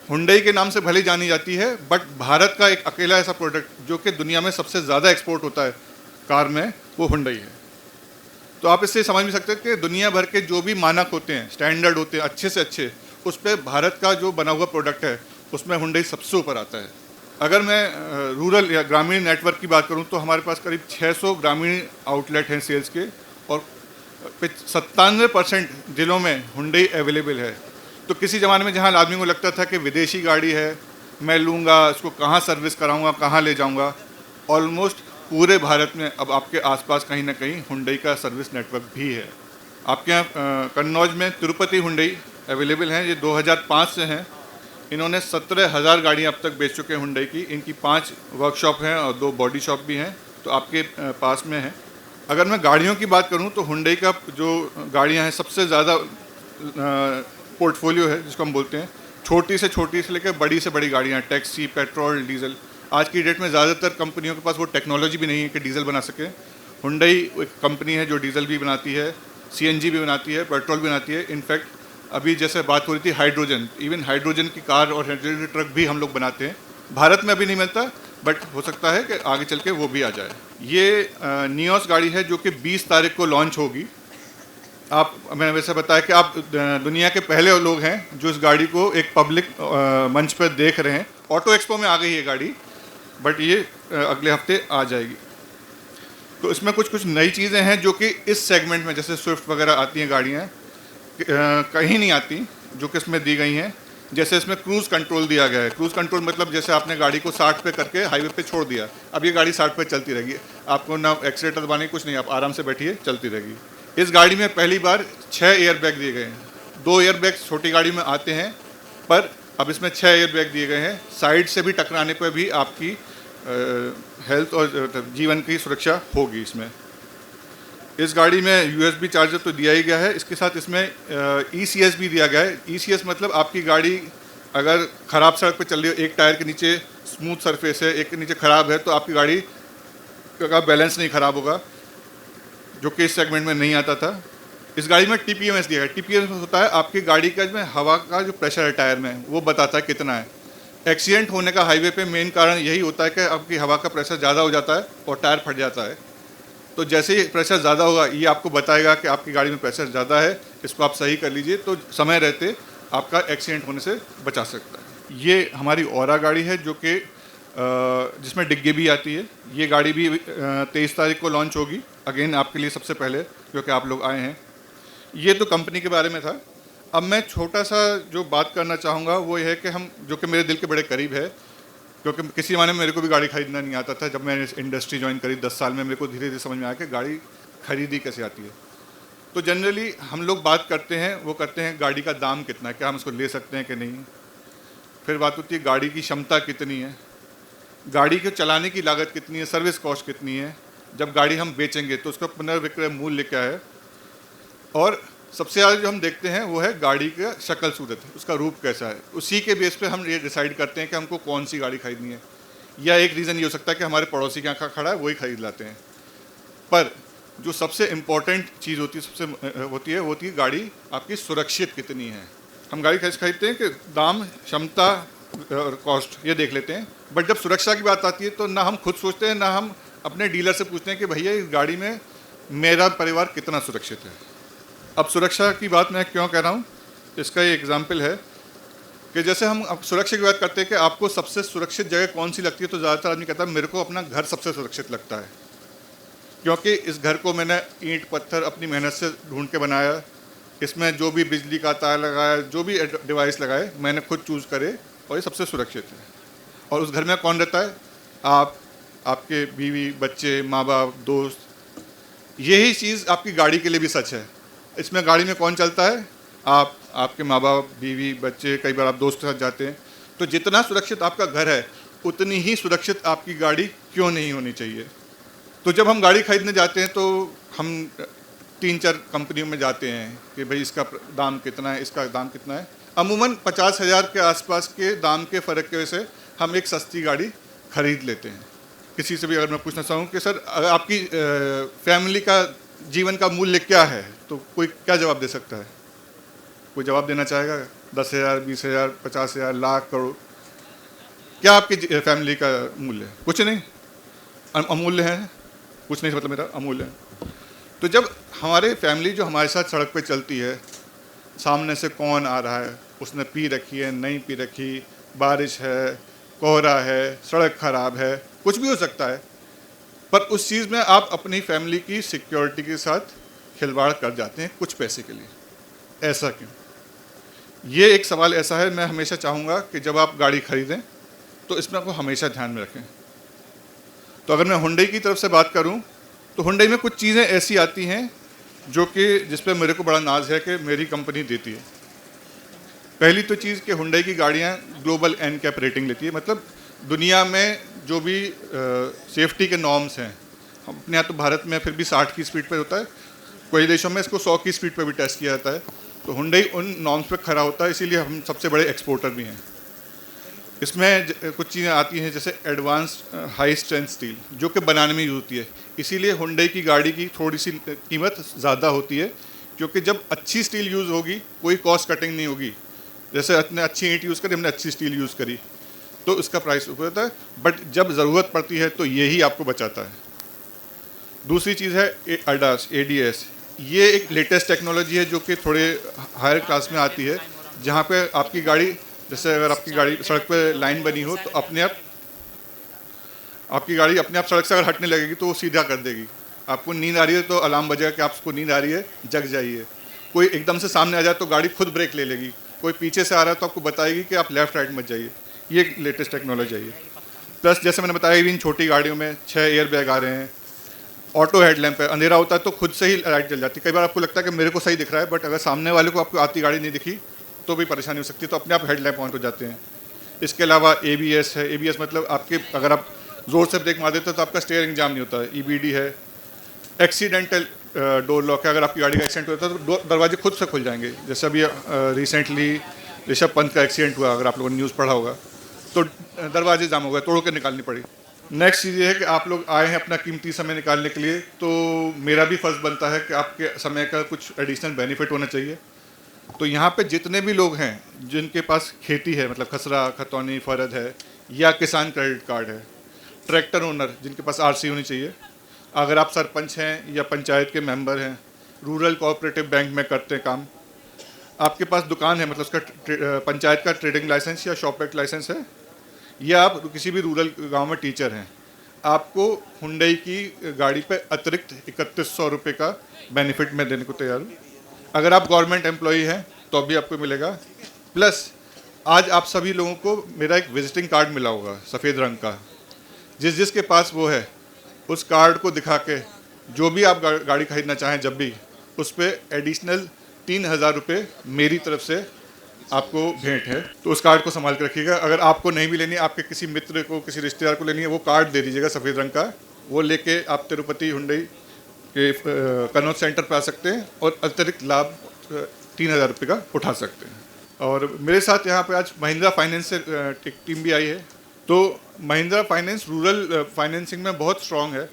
हुंडई के नाम से भले जानी जाती है, बट भारत का एक अकेला ऐसा प्रोडक्ट जो कि दुनिया में सबसे ज़्यादा एक्सपोर्ट होता है कार में, वो हुंडई है। तो आप इससे समझ भी सकते हैं कि दुनिया भर के जो भी मानक होते हैं, स्टैंडर्ड होते हैं अच्छे से अच्छे, उस पर भारत का जो बना हुआ प्रोडक्ट है उसमें हुंडई सबसे ऊपर आता है। अगर मैं रूरल या ग्रामीण नेटवर्क की बात करूं तो हमारे पास करीब 600 ग्रामीण आउटलेट हैं सेल्स के और 97% जिलों में हुंडई अवेलेबल है। तो किसी ज़माने में जहां आदमी को लगता था कि विदेशी गाड़ी है, मैं लूँगा, इसको कहाँ सर्विस कराऊँगा, कहाँ ले जाऊँगा, ऑलमोस्ट पूरे भारत में अब आपके आसपास कहीं ना कहीं हुंडई का सर्विस नेटवर्क भी है। आपके यहाँ कन्नौज में तिरुपति हुंडई अवेलेबल हैं, ये 2005 से हैं। इन्होंने 17,000 गाड़ियाँ अब तक बेच चुके हैं हुंडई की। इनकी 5 वर्कशॉप हैं और 2 बॉडी शॉप भी हैं, तो आपके पास में है। अगर मैं गाड़ियों की बात करूं तो हुंडई का जो गाड़ियां हैं सबसे ज़्यादा पोर्टफोलियो है जिसको हम बोलते हैं, छोटी से लेकर बड़ी से बड़ी गाड़ियां, टैक्सी, पेट्रोल, डीजल। आज की डेट में ज़्यादातर कंपनियों के पास वो टेक्नोलॉजी भी नहीं है कि डीजल बना सके। हुंडई एक कंपनी है जो डीजल भी बनाती है, सीएनजी भी बनाती है, पेट्रोल भी बनाती है। इनफैक्ट अभी जैसे बात हो रही थी हाइड्रोजन, इवन हाइड्रोजन की कार और हाइड्रोजन ट्रक भी हम लोग बनाते हैं। भारत में अभी नहीं मिलता, बट हो सकता है कि आगे चल के वो भी आ जाए। ये नियोस गाड़ी है जो कि 20 तारीख को लॉन्च होगी। मैंने वैसे बताया कि आप दुनिया के पहले लोग हैं जो इस गाड़ी को एक पब्लिक मंच पर देख रहे हैं। ऑटो एक्सपो में आ गई है गाड़ी, बट ये अगले हफ्ते आ जाएगी। तो इसमें कुछ नई चीज़ें हैं जो कि इस सेगमेंट में, जैसे स्विफ्ट वगैरह आती हैं गाड़ियाँ, कहीं नहीं आती, जो कि इसमें दी गई हैं। जैसे इसमें क्रूज़ कंट्रोल दिया गया है। क्रूज़ कंट्रोल मतलब जैसे आपने गाड़ी को 60 पे करके हाईवे पे छोड़ दिया, अब ये गाड़ी 60 पे चलती रहेगी, आपको ना एक्सीलेटर दबाने कुछ नहीं, आप आराम से बैठिए, चलती रहेगी। इस गाड़ी में पहली बार 6 एयर बैग दिए गए हैं। 2 एयर बैग छोटी गाड़ी में आते हैं, पर अब इसमें 6 एयर बैग दिए गए हैं। साइड से भी टकराने पर भी आपकी हेल्थ और जीवन की सुरक्षा होगी इसमें। इस गाड़ी में USB चार्जर तो दिया ही गया है, इसके साथ इसमें ECS भी दिया गया है। ECS मतलब आपकी गाड़ी अगर ख़राब सड़क पे चल रही हो, एक टायर के नीचे स्मूथ सरफेस है, एक के नीचे ख़राब है, तो आपकी गाड़ी का बैलेंस नहीं ख़राब होगा, जो कि इस सेगमेंट में नहीं आता था। इस गाड़ी में TPMS दिया है। TPMS होता है आपकी गाड़ी का में हवा का जो प्रेशर है टायर में, वो बताता है कितना है। एक्सीडेंट होने का हाईवे पे मेन कारण यही होता है कि आपकी हवा का प्रेशर ज़्यादा हो जाता है और टायर फट जाता है। तो जैसे ही प्रेशर ज़्यादा होगा, ये आपको बताएगा कि आपकी गाड़ी में प्रेशर ज़्यादा है, इसको आप सही कर लीजिए, तो समय रहते आपका एक्सीडेंट होने से बचा सकता है। ये हमारी औरा गाड़ी है जो कि जिसमें डिग्गी भी आती है। ये गाड़ी भी 23 तारीख को लॉन्च होगी, अगेन आपके लिए सबसे पहले, क्योंकि आप लोग आए हैं। ये तो कंपनी के बारे में था। अब मैं छोटा सा जो बात करना चाहूँगा वो ये है कि हम, जो कि मेरे दिल के बड़े करीब है, क्योंकि किसी ज़माने में मेरे को भी गाड़ी खरीदना नहीं आता था। जब मैंने इंडस्ट्री ज्वाइन करी 10 साल में, मेरे को धीरे धीरे समझ में आया कि गाड़ी खरीदी कैसे आती है। तो जनरली हम लोग बात करते हैं, वो करते हैं गाड़ी का दाम कितना है, क्या हम इसको ले सकते हैं कि नहीं। फिर बात होती है गाड़ी की क्षमता कितनी है, गाड़ी को चलाने की लागत कितनी है, सर्विस कॉस्ट कितनी है। जब गाड़ी हम बेचेंगे तो उसका पुनर्विक्रय मूल्य क्या है। और सबसे ज़्यादा जो हम देखते हैं वो है गाड़ी का शक्ल सूरत, उसका रूप कैसा है। उसी के बेस पे हम ये डिसाइड करते हैं कि हमको कौन सी गाड़ी खरीदनी है। या एक रीज़न ये हो सकता है कि हमारे पड़ोसी के यहाँ खड़ा है, वही खरीद लाते हैं। पर जो सबसे इम्पॉर्टेंट चीज़ होती है वो होती है गाड़ी आपकी सुरक्षित कितनी है। हम गाड़ी कैसे खरीदते हैं कि दाम, क्षमता और कॉस्ट ये देख लेते हैं। बट जब सुरक्षा की बात आती है तो ना हम खुद सोचते हैं, ना हम अपने डीलर से पूछते हैं कि भैया इस गाड़ी में मेरा परिवार कितना सुरक्षित है। अब सुरक्षा की बात मैं क्यों कह रहा हूँ, इसका ये एग्जाम्पल है कि जैसे हम अब सुरक्षा की बात करते हैं कि आपको सबसे सुरक्षित जगह कौन सी लगती है, तो ज़्यादातर आदमी कहता है मेरे को अपना घर सबसे सुरक्षित लगता है, क्योंकि इस घर को मैंने ईंट पत्थर अपनी मेहनत से ढूंढ के बनाया, इसमें जो भी बिजली का तार लगाया, जो भी डिवाइस लगाए मैंने खुद चूज़ करे, और ये सबसे सुरक्षित है। और उस घर में कौन रहता है? आप, आपके बीवी, बच्चे, माँ बाप, दोस्त। यही चीज़ आपकी गाड़ी के लिए भी सच है। इसमें गाड़ी में कौन चलता है? आप, आपके माँ बाप, बीवी, बच्चे, कई बार आप दोस्त के साथ जाते हैं। तो जितना सुरक्षित आपका घर है उतनी ही सुरक्षित आपकी गाड़ी क्यों नहीं होनी चाहिए। तो जब हम गाड़ी खरीदने जाते हैं तो हम 3-4 कंपनियों में जाते हैं कि भाई इसका दाम कितना है, इसका दाम कितना है। अमूमन 50,000 के आसपास के दाम के फ़र्क की वजह से हम एक सस्ती गाड़ी खरीद लेते हैं। किसी से भी अगर मैं पूछना चाहूँ कि सर अगर आपकी फैमिली का जीवन का मूल्य क्या है, तो कोई क्या जवाब दे सकता है? कोई जवाब देना चाहेगा? 10,000, 20,000, 50,000, लाख, करोड़? क्या आपकी फैमिली का मूल्य है? कुछ नहीं, अमूल्य है। कुछ नहीं मतलब मेरा अमूल्य है। तो जब हमारे फैमिली जो हमारे साथ सड़क पे चलती है, सामने से कौन आ रहा है, उसने पी रखी है, नहीं पी रखी, बारिश है, कोहरा है, सड़क खराब है, कुछ भी हो सकता है, पर उस चीज़ में आप अपनी फैमिली की सिक्योरिटी के साथ खिलवाड़ कर जाते हैं कुछ पैसे के लिए। ऐसा क्यों? ये एक सवाल ऐसा है, मैं हमेशा चाहूँगा कि जब आप गाड़ी खरीदें तो इसमें आपको हमेशा ध्यान में रखें। तो अगर मैं हुंडई की तरफ से बात करूं तो हुंडई में कुछ चीज़ें ऐसी आती हैं जो कि जिस पे मेरे को बड़ा नाज है कि मेरी कंपनी देती है। पहली तो चीज़ कि हुंडई की गाड़ियां ग्लोबल NCAP रेटिंग लेती है, मतलब दुनिया में जो भी सेफ्टी के नॉर्म्स हैं, अपने यहाँ तो भारत में फिर भी 60 की स्पीड पर होता है, कई देशों में इसको 100 की स्पीड पर भी टेस्ट किया जाता है। तो हुंडई उन नॉर्म्स पर खरा होता है, इसीलिए हम सबसे बड़े एक्सपोर्टर भी हैं। इसमें कुछ चीज़ें आती हैं जैसे एडवांस्ड हाई स्ट्रेंथ स्टील, जो कि बनाने में यूज होती है, इसीलिए हुंडई की गाड़ी की थोड़ी सी कीमत ज़्यादा होती है, क्योंकि जब अच्छी स्टील यूज़ होगी कोई कॉस्ट कटिंग नहीं होगी। जैसे इतने अच्छी ईंट यूज़ करी, हमने अच्छी स्टील यूज़ करी, तो इसका प्राइस ऊपर होता है, बट जब ज़रूरत पड़ती है तो यही आपको बचाता है। दूसरी चीज़ है ADAS। ये एक लेटेस्ट टेक्नोलॉजी है जो कि थोड़े हायर क्लास में आती है, जहाँ पे आपकी गाड़ी, जैसे अगर आपकी गाड़ी सड़क पे लाइन बनी हो तो अपने आप आपकी गाड़ी अपने आप सड़क से अगर हटने लगेगी तो वो सीधा कर देगी। आपको नींद आ रही है तो अलार्म बजेगा कि आपको नींद आ रही है, जग जाइए। कोई एकदम से सामने आ जाए तो गाड़ी खुद ब्रेक ले लेगी। कोई पीछे से आ रहा है तो आपको बताएगी कि आप लेफ्ट राइट मत जाइए। ये लेटेस्ट टेक्नोलॉजी है। प्लस जैसे मैंने बताया, इन छोटी गाड़ियों में 6 एयर बैग आ रहे हैं, ऑटो हेडलैम्प है, अंधेरा होता है तो खुद से ही लाइट जल जाती है। कई बार आपको लगता है कि मेरे को सही दिख रहा है, बट अगर सामने वाले को आपको आती गाड़ी नहीं दिखी तो भी परेशानी हो सकती है, तो अपने आप हेडलैम्प ऑन हो जाते हैं। इसके अलावा ABS है। ABS मतलब आपके अगर आप ज़ोर से ब्रेक मार देते हो तो आपका स्टीयरिंग जाम नहीं होता है। EBD है। एक्सीडेंटल डोर लॉक है, अगर आपकी गाड़ी का एक्सीडेंट होता है तो दरवाजे खुद से खुल जाएंगे। जैसे अभी रिसेंटली ऋषभ पंत का एक्सीडेंट हुआ, अगर आप लोगों ने न्यूज़ पढ़ा होगा, तो दरवाजे जाम हो गए, तोड़ के निकालनी पड़ी। नेक्स्ट चीज़ ये है कि आप लोग आए हैं अपना कीमती समय निकालने के लिए, तो मेरा भी फ़र्ज़ बनता है कि आपके समय का कुछ एडिशनल बेनिफिट होना चाहिए। तो यहाँ पे जितने भी लोग हैं जिनके पास खेती है, मतलब खसरा, खतौनी, फरद है, या किसान क्रेडिट कार्ड है, ट्रैक्टर ओनर जिनके पास RC होनी चाहिए, अगर आप सरपंच हैं या पंचायत के मेंबर हैं, रूरल कोऑपरेटिव बैंक में करते हैं काम, आपके पास दुकान है, मतलब उसका पंचायत का ट्रेडिंग लाइसेंस या शॉप एक्ट लाइसेंस है, या आप किसी भी रूरल गांव में टीचर हैं, आपको हुंडई की गाड़ी पे अतिरिक्त 3100 रुपये का बेनिफिट मैं देने को तैयार हूँ। अगर आप गवर्नमेंट एम्प्लॉई हैं तो भी आपको मिलेगा। प्लस आज आप सभी लोगों को मेरा एक विजिटिंग कार्ड मिला होगा सफ़ेद रंग का, जिसके पास वो है उस कार्ड को दिखा के जो भी आप गाड़ी खरीदना चाहें जब भी, उस पर एडिशनल 3,000 रुपये मेरी तरफ से आपको भेंट है। तो उस कार्ड को संभाल के रखिएगा। अगर आपको नहीं भी लेनी, आपके किसी मित्र को, किसी रिश्तेदार को लेनी है, वो कार्ड दे दीजिएगा सफ़ेद रंग का, वो लेके आप तिरुपति हुंडई के कनौज सेंटर पर आ सकते हैं और अतिरिक्त लाभ 3,000 रुपये का उठा सकते हैं। और मेरे साथ यहाँ पे आज महिंद्रा फाइनेंस से एक टीम भी आई है। तो महिंद्रा फाइनेंस रूरल फाइनेंसिंग में बहुत स्ट्रॉन्ग है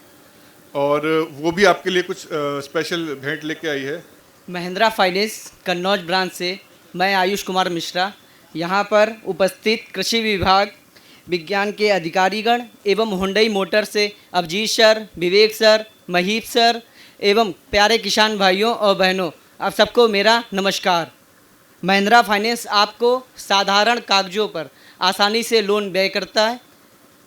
और वो भी आपके लिए कुछ स्पेशल भेंट लेके आई है।
महिंद्रा फाइनेंस कन्नौज ब्रांच से मैं आयुष कुमार मिश्रा यहाँ पर उपस्थित कृषि विभाग विज्ञान के अधिकारीगण एवं हुंडई मोटर से अभिजीत सर, विवेक सर, महीप सर एवं प्यारे किसान भाइयों और बहनों, आप सबको मेरा नमस्कार। महिंद्रा फाइनेंस आपको साधारण कागजों पर आसानी से लोन व्यय करता है,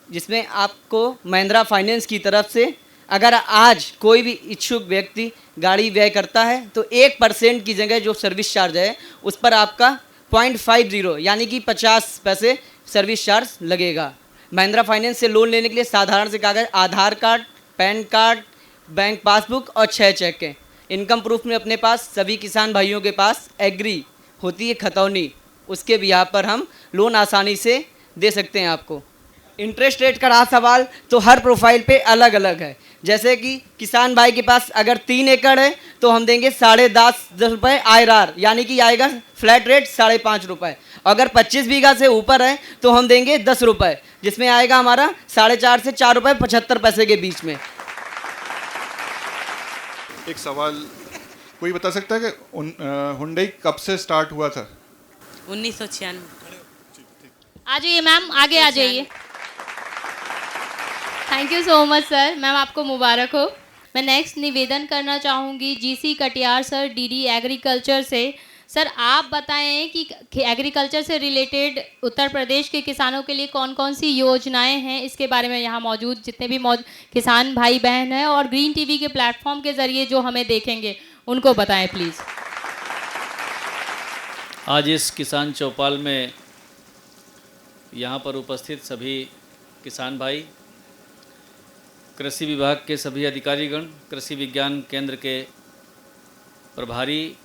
जिसमें आपको महिंद्रा फाइनेंस की तरफ से अगर आज कोई भी इच्छुक व्यक्ति गाड़ी व्यय करता है तो 1% की जगह जो सर्विस चार्ज है उस पर आपका 0.50 यानी कि 50 पैसे सर्विस चार्ज लगेगा। महिंद्रा फाइनेंस से लोन लेने के लिए साधारण से कागज Aadhaar card, PAN card, bank passbook और 6 चेक के इनकम प्रूफ में अपने पास सभी किसान भाइयों के पास एग्री होती है खतौनी, उसके बिहाफ पर हम लोन आसानी से दे सकते हैं आपको। इंटरेस्ट रेट का रहा सवाल तो हर प्रोफाइल पे अलग अलग है। जैसे कि किसान भाई के पास अगर 3 एकड़ है तो हम देंगे 10.5 रुपये IRR, यानी कि आएगा फ्लैट रेट 5.5 रुपये। अगर 25 बीघा से ऊपर है तो हम देंगे 10 रुपये, जिसमें आएगा हमारा 4.5 से 4 रुपये 75 पैसे के बीच में।
एक सवाल, कोई बता सकता है कि हुंडई कब से स्टार्ट हुआ था?
1996। आ जाइए मैम, आगे आ जाइए। Thank you so much sir. Ma'am आपको मुबारक हो। मैं नेक्स्ट निवेदन करना चाहूँगी GC Katiyar sir, DD agriculture से। सर आप बताएं कि एग्रीकल्चर से रिलेटेड उत्तर प्रदेश के किसानों के लिए कौन कौन सी योजनाएं हैं, इसके बारे में यहाँ मौजूद जितने भी किसान भाई बहन हैं और ग्रीन टीवी के प्लेटफॉर्म के ज़रिए जो हमें देखेंगे उनको बताएं प्लीज़।
आज इस किसान चौपाल में यहाँ पर उपस्थित सभी किसान भाई, कृषि विभाग के सभी अधिकारीगण, कृषि विज्ञान केंद्र के प्रभारी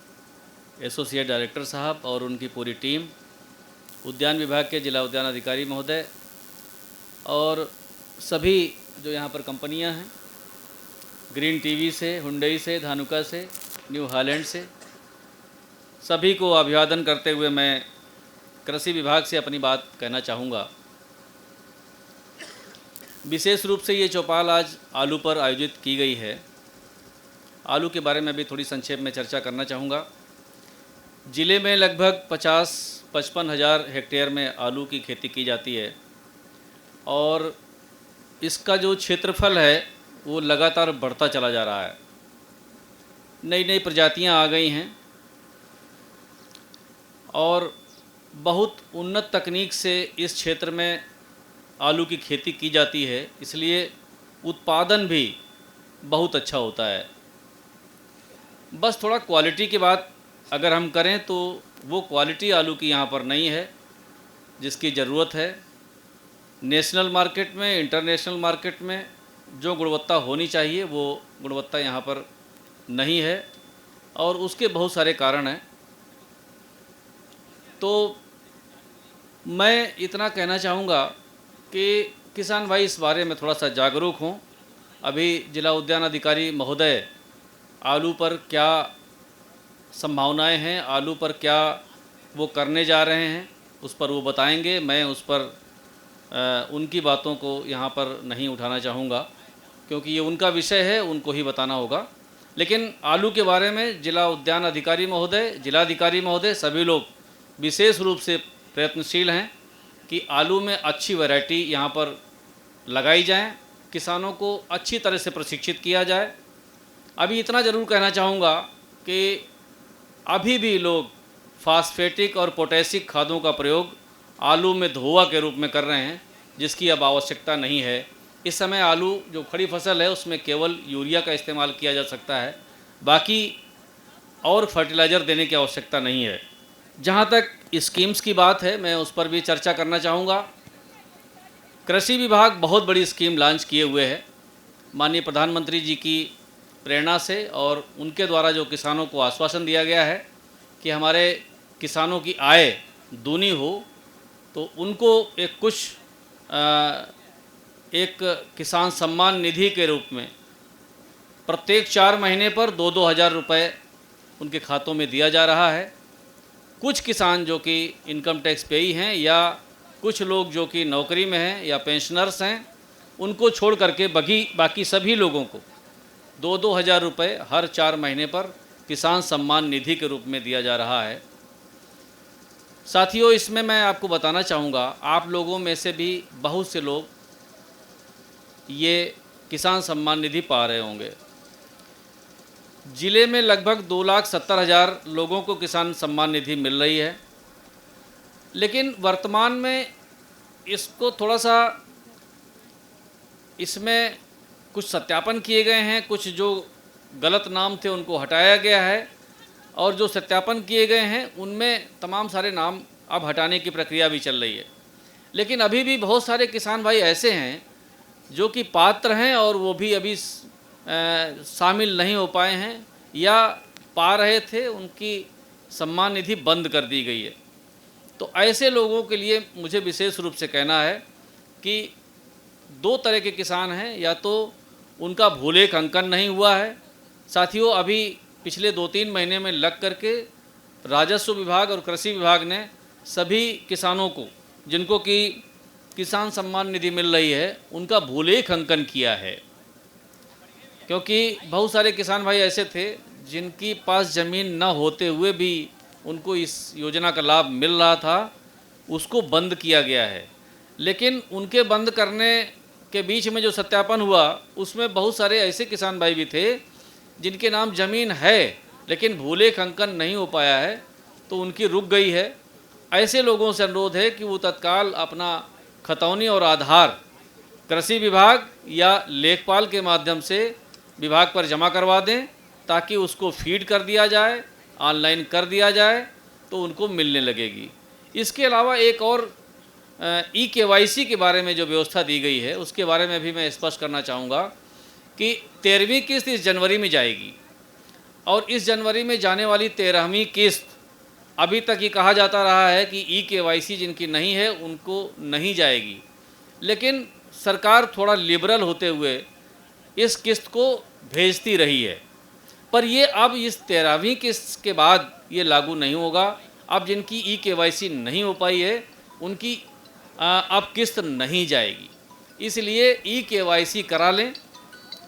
एसोसिएट डायरेक्टर साहब और उनकी पूरी टीम, उद्यान विभाग के जिला उद्यान अधिकारी महोदय और सभी जो यहाँ पर कंपनियाँ हैं, ग्रीन टीवी से, हुंडई से, धानुका से, न्यू हॉलैंड से, सभी को अभिवादन करते हुए मैं कृषि विभाग से अपनी बात कहना चाहूँगा। विशेष रूप से ये चौपाल आज आलू पर आयोजित की गई है। आलू के बारे में भी थोड़ी संक्षेप में चर्चा करना चाहूँगा। ज़िले में लगभग 50-55 हज़ार हेक्टेयर में आलू की खेती की जाती है और इसका जो क्षेत्रफल है वो लगातार बढ़ता चला जा रहा है। नई नई प्रजातियां आ गई हैं और बहुत उन्नत तकनीक से इस क्षेत्र में आलू की खेती की जाती है, इसलिए उत्पादन भी बहुत अच्छा होता है। बस थोड़ा क्वालिटी की बात अगर हम करें तो वो क्वालिटी आलू की यहाँ पर नहीं है जिसकी ज़रूरत है। नेशनल मार्केट में, इंटरनेशनल मार्केट में जो गुणवत्ता होनी चाहिए वो गुणवत्ता यहाँ पर नहीं है और उसके बहुत सारे कारण हैं। तो मैं इतना कहना चाहूँगा कि किसान भाई इस बारे में थोड़ा सा जागरूक हों। अभी जिला उद्यान अधिकारी महोदय आलू पर क्या संभावनाएं हैं, आलू पर क्या वो करने जा रहे हैं, उस पर वो बताएंगे। मैं उस पर उनकी बातों को यहाँ पर नहीं उठाना चाहूँगा क्योंकि ये उनका विषय है, उनको ही बताना होगा। लेकिन आलू के बारे में जिला उद्यान अधिकारी महोदय, जिलाधिकारी महोदय सभी लोग विशेष रूप से प्रयत्नशील हैं कि आलू में अच्छी वैरायटी यहाँ पर लगाई जाए, किसानों को अच्छी तरह से प्रशिक्षित किया जाए। अभी इतना ज़रूर कहना चाहूँगा कि अभी भी लोग फास्फेटिक और पोटेशिक खादों का प्रयोग आलू में धोआ के रूप में कर रहे हैं, जिसकी अब आवश्यकता नहीं है। इस समय आलू जो खड़ी फसल है उसमें केवल यूरिया का इस्तेमाल किया जा सकता है, बाकी और फर्टिलाइज़र देने की आवश्यकता नहीं है। जहाँ तक स्कीम्स की बात है मैं उस पर भी चर्चा करना चाहूँगा। कृषि विभाग बहुत बड़ी स्कीम लॉन्च किए हुए है माननीय प्रधानमंत्री जी की प्रेरणा से, और उनके द्वारा जो किसानों को आश्वासन दिया गया है कि हमारे किसानों की आय दूनी हो, तो उनको एक किसान सम्मान निधि के रूप में प्रत्येक 4 महीने पर 2-2 हज़ार रुपये उनके खातों में दिया जा रहा है। कुछ किसान जो कि इनकम टैक्स पेई हैं या कुछ लोग जो कि नौकरी में हैं या पेंशनर्स हैं, उनको छोड़ करके बाकी सभी लोगों को 2-2 हज़ार रुपये हर 4 महीने पर किसान सम्मान निधि के रूप में दिया जा रहा है। साथियों, इसमें मैं आपको बताना चाहूँगा, आप लोगों में से भी बहुत से लोग ये किसान सम्मान निधि पा रहे होंगे। ज़िले में लगभग 2,70,000 लोगों को किसान सम्मान निधि मिल रही है, लेकिन वर्तमान में इसको थोड़ा सा इसमें कुछ सत्यापन किए गए हैं, कुछ जो गलत नाम थे उनको हटाया गया है, और जो सत्यापन किए गए हैं उनमें तमाम सारे नाम अब हटाने की प्रक्रिया भी चल रही है। लेकिन अभी भी बहुत सारे किसान भाई ऐसे हैं जो कि पात्र हैं और वो भी अभी शामिल नहीं हो पाए हैं, या पा रहे थे, उनकी सम्मान निधि बंद कर दी गई है। तो ऐसे लोगों के लिए मुझे विशेष रूप से कहना है कि 2 तरह के किसान हैं, या तो उनका भूलेख अंकन नहीं हुआ है। साथियों, अभी पिछले 2-3 महीने में लग करके राजस्व विभाग और कृषि विभाग ने सभी किसानों को, जिनको कि किसान सम्मान निधि मिल रही है, उनका भूलेख अंकन किया है। क्योंकि बहुत सारे किसान भाई ऐसे थे जिनकी पास ज़मीन न होते हुए भी उनको इस योजना का लाभ मिल रहा था, उसको बंद किया गया है। लेकिन उनके बंद करने के बीच में जो सत्यापन हुआ, उसमें बहुत सारे ऐसे किसान भाई भी थे जिनके नाम ज़मीन है लेकिन भूलेख अंकन नहीं हो पाया है, तो उनकी रुक गई है। ऐसे लोगों से अनुरोध है कि वो तत्काल अपना खतौनी और आधार कृषि विभाग या लेखपाल के माध्यम से विभाग पर जमा करवा दें, ताकि उसको फीड कर दिया जाए, ऑनलाइन कर दिया जाए, तो उनको मिलने लगेगी। इसके अलावा एक और ई-KYC के बारे में जो व्यवस्था दी गई है, उसके बारे में भी मैं स्पष्ट करना चाहूँगा कि 13वीं किस्त इस जनवरी में जाएगी, और इस जनवरी में जाने वाली 13वीं किस्त, अभी तक ये कहा जाता रहा है कि ई-KYC जिनकी नहीं है उनको नहीं जाएगी, लेकिन सरकार थोड़ा लिबरल होते हुए इस किस्त को भेजती रही है। पर ये अब इस 13वीं किस्त के बाद ये लागू नहीं होगा। अब जिनकी ई-KYC नहीं हो पाई है उनकी अब किस्त नहीं जाएगी। इसलिए ई-KYC करा लें,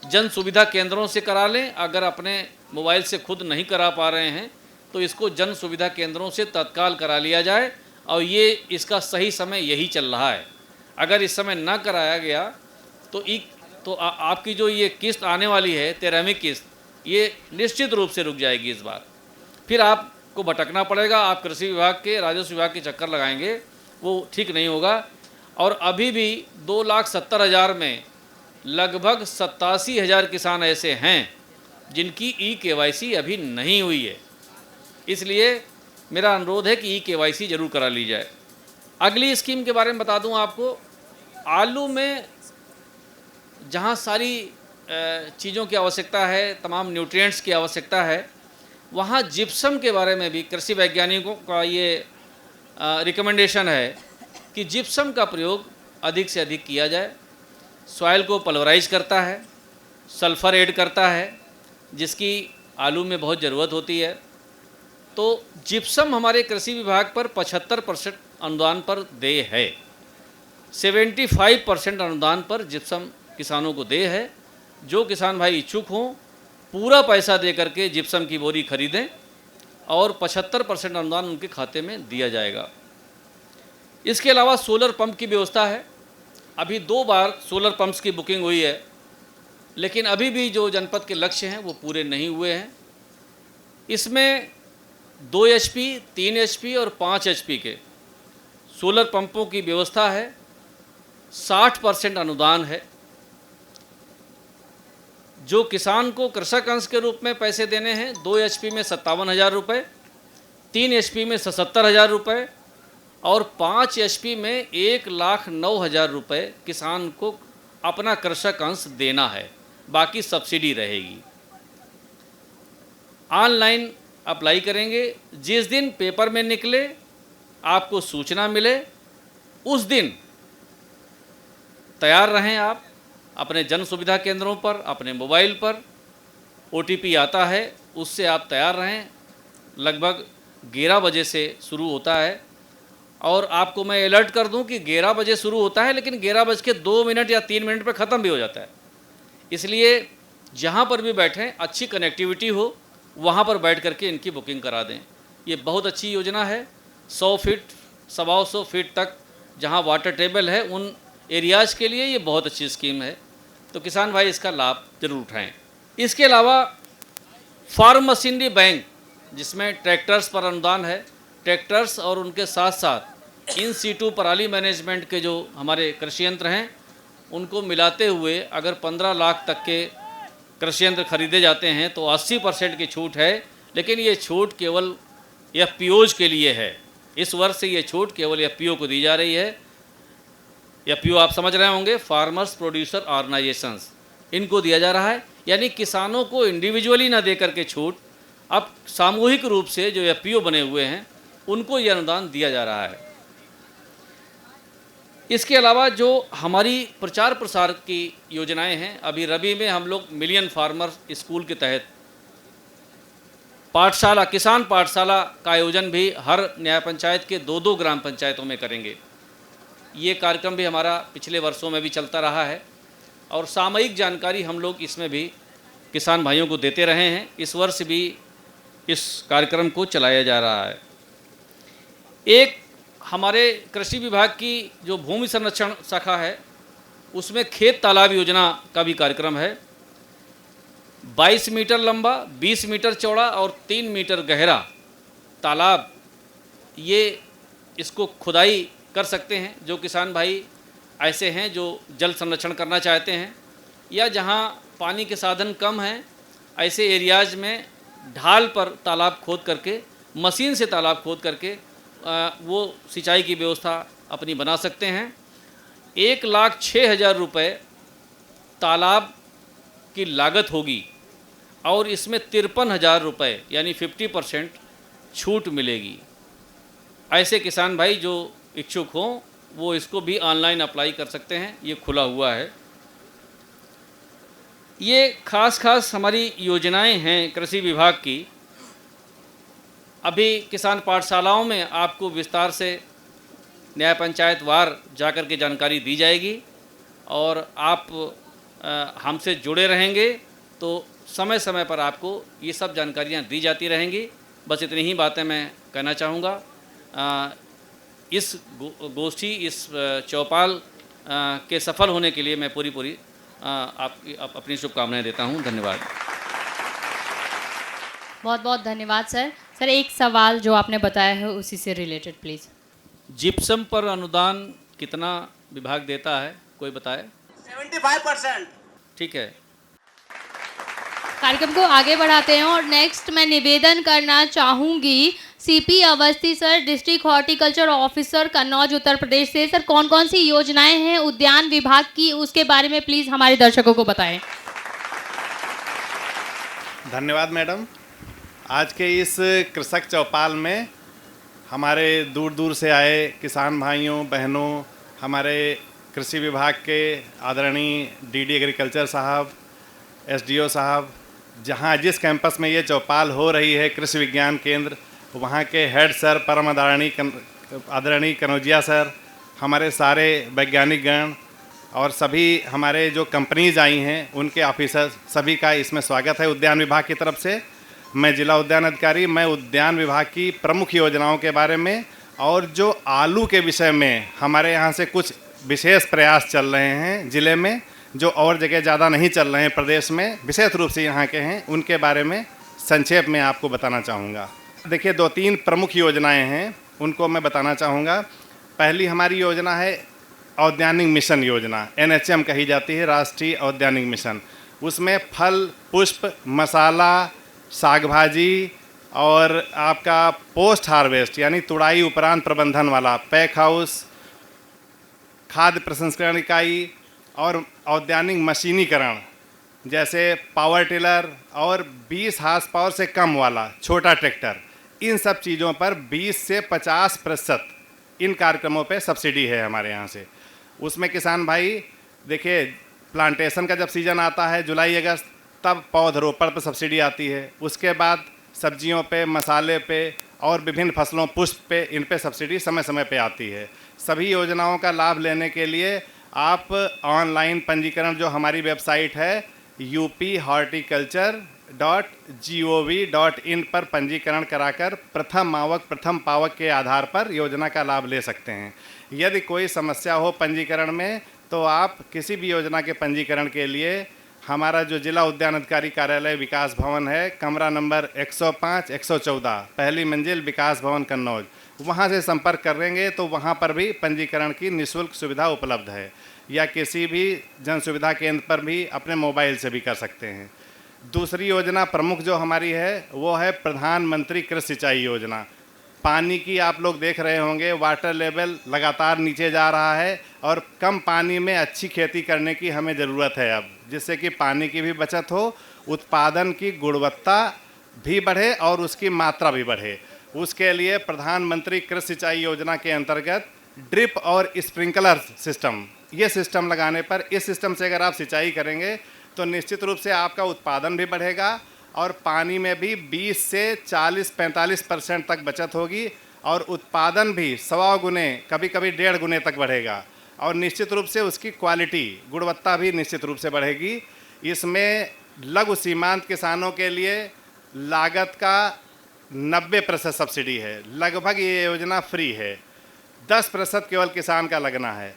जन सुविधा केंद्रों से करा लें। अगर अपने मोबाइल से खुद नहीं करा पा रहे हैं तो इसको जन सुविधा केंद्रों से तत्काल करा लिया जाए, और ये इसका सही समय यही चल रहा है। अगर इस समय ना कराया गया तो आपकी जो ये किस्त आने वाली है 13वीं किस्त, ये निश्चित रूप से रुक जाएगी इस बार। फिर आपको भटकना पड़ेगा, आप कृषि विभाग के, राजस्व विभाग के चक्कर लगाएंगे, वो ठीक नहीं होगा। और अभी भी 2,70,000 में लगभग 87,000 किसान ऐसे हैं जिनकी ई-KYC अभी नहीं हुई है। इसलिए मेरा अनुरोध है कि ई-KYC जरूर करा ली जाए। अगली स्कीम के बारे में बता दूं आपको, आलू में जहां सारी चीज़ों की आवश्यकता है, तमाम न्यूट्रिएंट्स की आवश्यकता है, वहाँ जिप्सम के बारे में भी कृषि वैज्ञानिकों का ये रिकमेंडेशन है कि जिप्सम का प्रयोग अधिक से अधिक किया जाए। सॉइल को पल्वराइज करता है, सल्फ़र ऐड करता है, जिसकी आलू में बहुत ज़रूरत होती है। तो जिप्सम हमारे कृषि विभाग पर 75% अनुदान पर देय है, 75% अनुदान पर जिप्सम किसानों को देय है। जो किसान भाई इच्छुक हों, पूरा पैसा दे करके जिप्सम की बोरी खरीदें और 75% अनुदान उनके खाते में दिया जाएगा। इसके अलावा सोलर पंप की व्यवस्था है। अभी 2 बार सोलर पंप्स की बुकिंग हुई है, लेकिन अभी भी जो जनपद के लक्ष्य हैं वो पूरे नहीं हुए हैं। इसमें 2 HP, 3 HP और 5 HP के सोलर पंपों की व्यवस्था है। 60% अनुदान है। जो किसान को कृषक अंश के रूप में पैसे देने हैं, 2 HP में 57,000 रुपये, 3 HP में 77,000 रुपये और 5 HP में 1,09,000 रुपये किसान को अपना कृषक अंश देना है, बाकी सब्सिडी रहेगी। ऑनलाइन अप्लाई करेंगे, जिस दिन पेपर में निकले आपको सूचना मिले उस दिन तैयार रहें। आप अपने जन सुविधा केंद्रों पर, अपने मोबाइल पर OTP आता है, उससे आप तैयार रहें। लगभग 11 बजे से शुरू होता है, और आपको मैं अलर्ट कर दूं कि 11 बजे शुरू होता है, लेकिन 11:02 या 3 मिनट पर ख़त्म भी हो जाता है। इसलिए जहां पर भी बैठें, अच्छी कनेक्टिविटी हो, वहां पर बैठ करके इनकी बुकिंग करा दें। ये बहुत अच्छी योजना है। 100 फीट 125 फीट तक जहां वाटर टेबल है उन एरियाज़ के लिए ये बहुत अच्छी स्कीम है। तो किसान भाई इसका लाभ जरूर उठाएं। इसके अलावा फार्म मशीनरी बैंक जिसमें ट्रैक्टर्स पर अनुदान है, ट्रैक्टर्स और उनके साथ साथ इन सीटू पराली मैनेजमेंट के जो हमारे कृषि यंत्र हैं उनको मिलाते हुए अगर 15 लाख तक के कृषि यंत्र खरीदे जाते हैं तो 80% की छूट है। लेकिन ये छूट केवल एफपीओज के लिए है। इस वर्ष से ये छूट केवल एफपीओ को दी जा रही है। एफपीओ आप समझ रहे होंगे, फार्मर्स प्रोड्यूसर ऑर्गेनाइजेशंस, इनको दिया जा रहा है। यानी किसानों को इंडिविजुअली ना दे करके छूट, अब सामूहिक रूप से जो एफपीओ बने हुए हैं उनको ये अनुदान दिया जा रहा है। इसके अलावा जो हमारी प्रचार प्रसार की योजनाएं हैं, अभी रबी में हम लोग मिलियन फार्मर स्कूल के तहत पाठशाला, किसान पाठशाला का आयोजन भी हर न्याय पंचायत के 2-2 ग्राम पंचायतों में करेंगे। ये कार्यक्रम भी हमारा पिछले वर्षों में भी चलता रहा है और सामयिक जानकारी हम लोग इसमें भी किसान भाइयों को देते रहे हैं। इस वर्ष भी इस कार्यक्रम को चलाया जा रहा है। एक हमारे कृषि विभाग की जो भूमि संरक्षण शाखा है उसमें खेत तालाब योजना का भी कार्यक्रम है। 22 मीटर लंबा, 20 मीटर चौड़ा और 3 मीटर गहरा तालाब, ये इसको खुदाई कर सकते हैं जो किसान भाई ऐसे हैं जो जल संरक्षण करना चाहते हैं या जहां पानी के साधन कम हैं, ऐसे एरियाज़ में ढाल पर तालाब खोद करके, मशीन से तालाब खोद करके वो सिंचाई की व्यवस्था अपनी बना सकते हैं। 1,06,000 रुपये तालाब की लागत होगी और इसमें 53,000 रुपये यानी 50% छूट मिलेगी। ऐसे किसान भाई जो इच्छुक हों वो इसको भी ऑनलाइन अप्लाई कर सकते हैं, ये खुला हुआ है। ये खास हमारी योजनाएं हैं कृषि विभाग की। अभी किसान पाठशालाओं में आपको विस्तार से न्याय पंचायत वार जाकर के जानकारी दी जाएगी और आप हमसे जुड़े रहेंगे तो समय समय पर आपको ये सब जानकारियाँ दी जाती रहेंगी। बस इतनी ही बातें मैं कहना चाहूँगा। इस गोष्ठी, इस चौपाल के सफल होने के लिए मैं पूरी अपनी शुभकामनाएं देता हूं। धन्यवाद।
बहुत बहुत धन्यवाद सर। सर एक सवाल जो आपने बताया है उसी से रिलेटेड प्लीज़।
जिप्सम पर अनुदान कितना विभाग देता है, कोई बताए?
75%।
ठीक है।
कार्यक्रम को आगे बढ़ाते हैं और नेक्स्ट मैं निवेदन करना चाहूँगी CP Awasthi sir, district horticulture officer Kannauj Uttar Pradesh से। सर कौन कौन सी योजनाएं हैं उद्यान विभाग की, उसके बारे में प्लीज़ हमारे दर्शकों को बताएं।
धन्यवाद मैडम। आज के इस कृषक चौपाल में हमारे दूर दूर से आए किसान भाइयों बहनों, हमारे कृषि विभाग के आदरणीय डीडी एग्रीकल्चर साहब, एसडीओ साहब, जहां जिस कैंपस में ये चौपाल हो रही है कृषि विज्ञान केंद्र, वहाँ के हेड सर परम आदरणीय कनौजिया सर, हमारे सारे वैज्ञानिक गण और सभी हमारे जो कंपनीज आई हैं उनके ऑफिसर, सभी का इसमें स्वागत है उद्यान विभाग की तरफ से। मैं जिला उद्यान अधिकारी, मैं उद्यान विभाग की प्रमुख योजनाओं के बारे में और जो आलू के विषय में हमारे यहाँ से कुछ विशेष प्रयास चल रहे हैं ज़िले में, जो और जगह ज़्यादा नहीं चल रहे हैं प्रदेश में, विशेष रूप से यहाँ के हैं, उनके बारे में संक्षेप में आपको बताना चाहूँगा। देखिए 2-3 प्रमुख योजनाएं हैं, उनको मैं बताना चाहूँगा। पहली हमारी योजना है औद्यानिक मिशन योजना, NHM कही जाती है, राष्ट्रीय औद्यानिक मिशन। उसमें फल, पुष्प, मसाला, साग भाजी और आपका पोस्ट हार्वेस्ट यानी तुड़ाई उपरांत प्रबंधन वाला पैक हाउस, खाद्य प्रसंस्करण इकाई और औद्यानिक मशीनीकरण जैसे पावर टिलर और 20 हार्स पावर से कम वाला छोटा ट्रैक्टर, इन सब चीज़ों पर 20 से 50% इन कार्यक्रमों पे सब्सिडी है हमारे यहाँ से। उसमें किसान भाई देखिए, प्लांटेशन का जब सीज़न आता है जुलाई अगस्त, तब पौधरोपण पर सब्सिडी आती है। उसके बाद सब्जियों पे, मसाले पे और विभिन्न फसलों, पुष्प पे, इन पे सब्सिडी समय समय पे आती है। सभी योजनाओं का लाभ लेने के लिए आप ऑनलाइन पंजीकरण, जो हमारी वेबसाइट है UP Horticulture www.gov.in पर पंजीकरण कराकर प्रथम आवक प्रथम पावक के आधार पर योजना का लाभ ले सकते हैं। यदि कोई समस्या हो पंजीकरण में तो आप किसी भी योजना के पंजीकरण के लिए हमारा जो जिला उद्यान अधिकारी कार्यालय विकास भवन है, कमरा नंबर 105 114 पहली मंजिल विकास भवन कन्नौज, वहाँ से संपर्क करेंगे तो वहाँ पर भी पंजीकरण की निःशुल्क सुविधा उपलब्ध है, या किसी भी जन सुविधा केंद्र पर भी अपने मोबाइल से भी कर सकते हैं। दूसरी योजना प्रमुख जो हमारी है वो है प्रधानमंत्री कृषि सिंचाई योजना। पानी की आप लोग देख रहे होंगे, वाटर लेवल लगातार नीचे जा रहा है और कम पानी में अच्छी खेती करने की हमें ज़रूरत है अब, जिससे कि पानी की भी बचत हो, उत्पादन की गुणवत्ता भी बढ़े और उसकी मात्रा भी बढ़े। उसके लिए प्रधानमंत्री कृषि सिंचाई योजना के अंतर्गत ड्रिप और स्प्रिंकलर सिस्टम, ये सिस्टम लगाने पर, इस सिस्टम से अगर आप सिंचाई करेंगे तो निश्चित रूप से आपका उत्पादन भी बढ़ेगा और पानी में भी 20 से 40-45% तक बचत होगी और उत्पादन भी 1.25 गुने, कभी कभी 1.5 गुने तक बढ़ेगा और निश्चित रूप से उसकी क्वालिटी, गुणवत्ता भी निश्चित रूप से बढ़ेगी। इसमें लघु सीमांत किसानों के लिए लागत का 90% सब्सिडी है, लगभग ये योजना फ्री है। 10% केवल किसान का लगना है।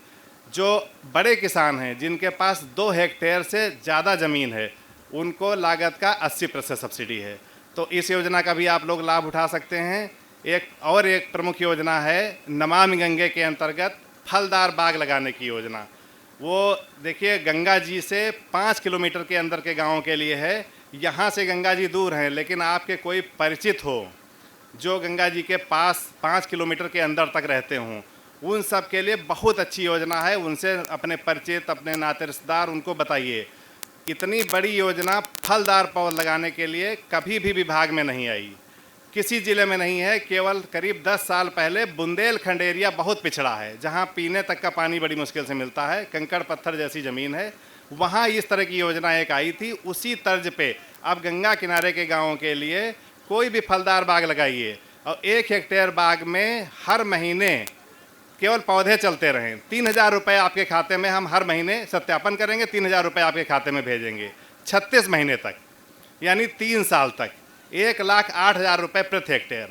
जो बड़े किसान हैं जिनके पास 2 हेक्टेयर से ज़्यादा ज़मीन है उनको लागत का 80% सब्सिडी है, तो इस योजना का भी आप लोग लाभ उठा सकते हैं। एक प्रमुख योजना है नमामि गंगे के अंतर्गत फलदार बाग लगाने की योजना। वो देखिए गंगा जी से 5 किलोमीटर के अंदर के गाँव के लिए है। यहाँ से गंगा जी दूर हैं, लेकिन आपके कोई परिचित हो जो गंगा जी के पास 5 किलोमीटर के अंदर तक रहते हों, उन सब के लिए बहुत अच्छी योजना है। उनसे अपने परिचित, अपने नाते रिश्तेदार, उनको बताइए। इतनी बड़ी योजना फलदार पौध लगाने के लिए कभी भी विभाग में नहीं आई, किसी ज़िले में नहीं है। केवल करीब 10 साल पहले बुंदेलखंड एरिया बहुत पिछड़ा है, जहां पीने तक का पानी बड़ी मुश्किल से मिलता है, कंकड़ पत्थर जैसी ज़मीन है, वहां इस तरह की योजना एक आई थी। उसी तर्ज पे अब गंगा किनारे के गाँवों के लिए कोई भी फलदार बाग लगाइए और 1 हेक्टेयर बाग में हर महीने केवल पौधे चलते रहें। 3,000 रुपये आपके खाते में हम हर महीने सत्यापन करेंगे, 3,000 रुपये आपके खाते में भेजेंगे 36 महीने तक, यानी 3 साल तक 1,08,000 रुपये प्रति हेक्टेयर।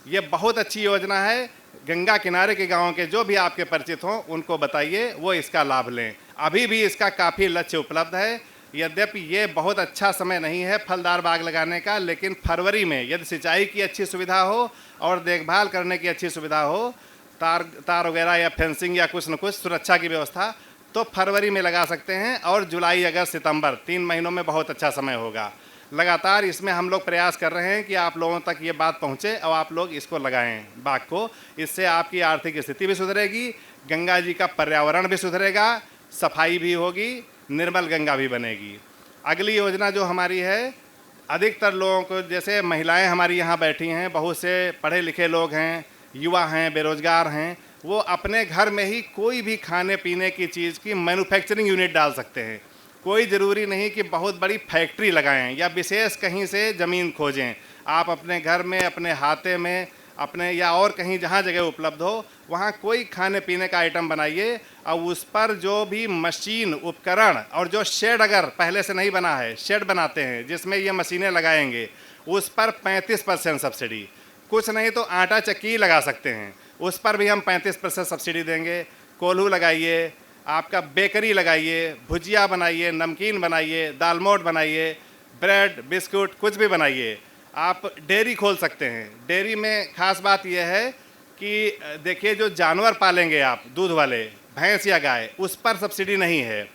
ये बहुत अच्छी योजना है। गंगा किनारे के गाँव के जो भी आपके परिचित हों उनको बताइए, वो इसका लाभ लें। अभी भी इसका काफ़ी लक्ष्य उपलब्ध है। यद्यपि ये बहुत अच्छा समय नहीं है फलदार बाग लगाने का, लेकिन फरवरी में यदि सिंचाई की अच्छी सुविधा हो और देखभाल करने की अच्छी सुविधा हो, तार वगैरह या फेंसिंग या कुछ न कुछ सुरक्षा की व्यवस्था, तो फरवरी में लगा सकते हैं और जुलाई, अगस्त, सितंबर 3 महीनों में बहुत अच्छा समय होगा। लगातार इसमें हम लोग प्रयास कर रहे हैं कि आप लोगों तक ये बात पहुँचे और आप लोग इसको लगाएं बाग को। इससे आपकी आर्थिक स्थिति भी सुधरेगी, गंगा जी का पर्यावरण भी सुधरेगा, सफाई भी होगी, निर्मल गंगा भी बनेगी। अगली योजना जो हमारी है, अधिकतर लोगों को, जैसे महिलाएं हमारी यहाँ बैठी हैं, बहुत से पढ़े लिखे लोग हैं, युवा हैं, बेरोजगार हैं, वो अपने घर में ही कोई भी खाने पीने की चीज़ की मैन्युफैक्चरिंग यूनिट डाल सकते हैं। कोई ज़रूरी नहीं कि बहुत बड़ी फैक्ट्री लगाएं या विशेष कहीं से ज़मीन खोजें। आप अपने घर में, अपने हाथे में, अपने या और कहीं जहाँ जगह उपलब्ध हो वहाँ कोई खाने पीने का आइटम बनाइए और उस पर जो भी मशीन, उपकरण और जो शेड अगर पहले से नहीं बना है, शेड बनाते हैं जिसमें ये मशीनें लगाएंगे, उस पर 35% सब्सिडी। कुछ नहीं तो आटा चक्की लगा सकते हैं, उस पर भी हम 35% सब्सिडी देंगे। कोल्हू लगाइए, आपका बेकरी लगाइए, भुजिया बनाइए, नमकीन बनाइए, दालमोट बनाइए, ब्रेड, बिस्कुट, कुछ भी बनाइए। आप डेयरी खोल सकते हैं। डेयरी में ख़ास बात यह है कि देखिए, जो जानवर पालेंगे आप, दूध वाले, भैंस या गाय, उस पर सब्सिडी नहीं है।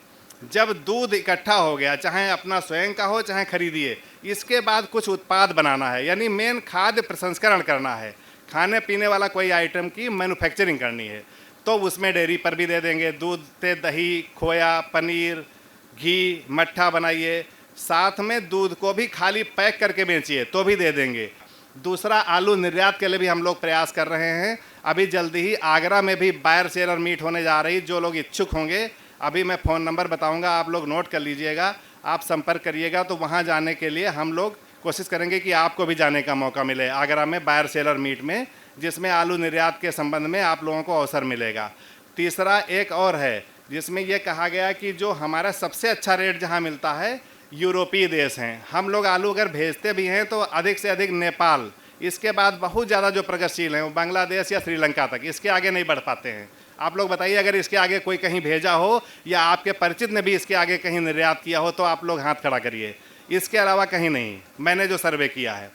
जब दूध इकट्ठा हो गया, चाहे अपना स्वयं का हो चाहे खरीदिए, इसके बाद कुछ उत्पाद बनाना है, यानी मेन खाद्य प्रसंस्करण करना है, खाने पीने वाला कोई आइटम की मैन्युफैक्चरिंग करनी है, तो उसमें डेयरी पर भी दे देंगे। दूध से दही, खोया, पनीर, घी, मट्ठा बनाइए, साथ में दूध को भी खाली पैक करके बेचिए तो भी दे देंगे। दूसरा, आलू निर्यात के लिए भी हम लोग प्रयास कर रहे हैं। अभी जल्दी ही आगरा में भी बायर शेयर मीट होने जा रही। जो लोग इच्छुक होंगे, अभी मैं फ़ोन नंबर बताऊंगा, आप लोग नोट कर लीजिएगा, आप संपर्क करिएगा, तो वहां जाने के लिए हम लोग कोशिश करेंगे कि आपको भी जाने का मौका मिले आगरा में बायर सेलर मीट में, जिसमें आलू निर्यात के संबंध में आप लोगों को अवसर मिलेगा। तीसरा एक और है जिसमें यह कहा गया कि जो हमारा सबसे अच्छा रेट जहां मिलता है यूरोपीय देश हैं। हम लोग आलू अगर भेजते भी हैं तो अधिक से अधिक नेपाल, इसके बाद बहुत ज़्यादा जो प्रगतिशील हैं वो बांग्लादेश या श्रीलंका तक, इसके आगे नहीं बढ़ पाते हैं। आप लोग बताइए, अगर इसके आगे कोई कहीं भेजा हो या आपके परिचित ने भी इसके आगे कहीं निर्यात किया हो तो आप लोग हाथ खड़ा करिए। इसके अलावा कहीं नहीं। मैंने जो सर्वे किया है,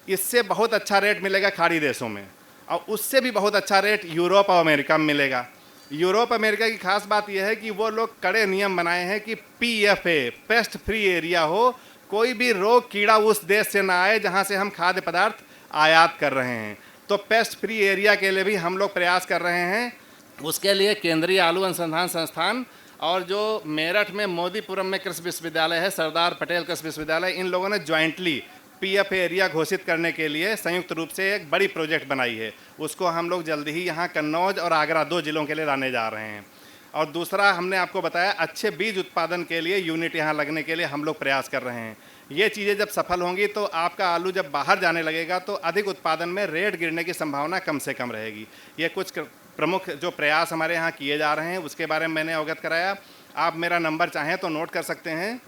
इससे बहुत अच्छा रेट मिलेगा खाड़ी देशों में, और उससे भी बहुत अच्छा रेट यूरोप और अमेरिका में मिलेगा। यूरोप अमेरिका की खास बात यह है कि वो लोग कड़े नियम बनाए हैं कि PFA, पेस्ट फ्री एरिया हो, कोई भी रोग कीड़ा उस देश से ना आए जहाँ से हम खाद्य पदार्थ आयात कर रहे हैं। तो पेस्ट फ्री एरिया के लिए भी हम लोग प्रयास कर रहे हैं। उसके लिए केंद्रीय आलू अनुसंधान संस्थान और जो मेरठ में मोदीपुरम में कृषि विश्वविद्यालय है, सरदार पटेल कृषि विश्वविद्यालय, इन लोगों ने ज्वाइंटली PFA एरिया घोषित करने के लिए संयुक्त रूप से एक बड़ी प्रोजेक्ट बनाई है। उसको हम लोग जल्दी ही यहाँ कन्नौज और आगरा 2 जिलों के लिए लाने जा रहे हैं। और दूसरा, हमने आपको बताया, अच्छे बीज उत्पादन के लिए यूनिट यहाँ लगने के लिए हम लोग प्रयास कर रहे हैं। ये चीज़ें जब सफल होंगी तो आपका आलू जब बाहर जाने लगेगा तो अधिक उत्पादन में रेट गिरने की संभावना कम से कम रहेगी। ये कुछ प्रमुख जो प्रयास हमारे यहाँ किए जा रहे हैं उसके बारे में मैंने अवगत कराया। आप मेरा नंबर चाहें तो नोट कर सकते हैं,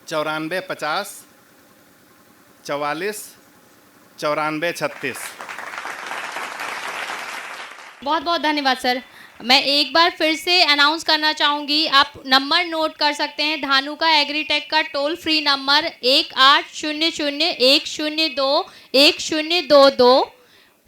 94 50 44 94 36।
बहुत बहुत धन्यवाद सर। मैं एक बार फिर से अनाउंस करना चाहूँगी, आप नंबर नोट कर सकते हैं। धानुका एग्रीटेक का toll free number 1800-102-1022,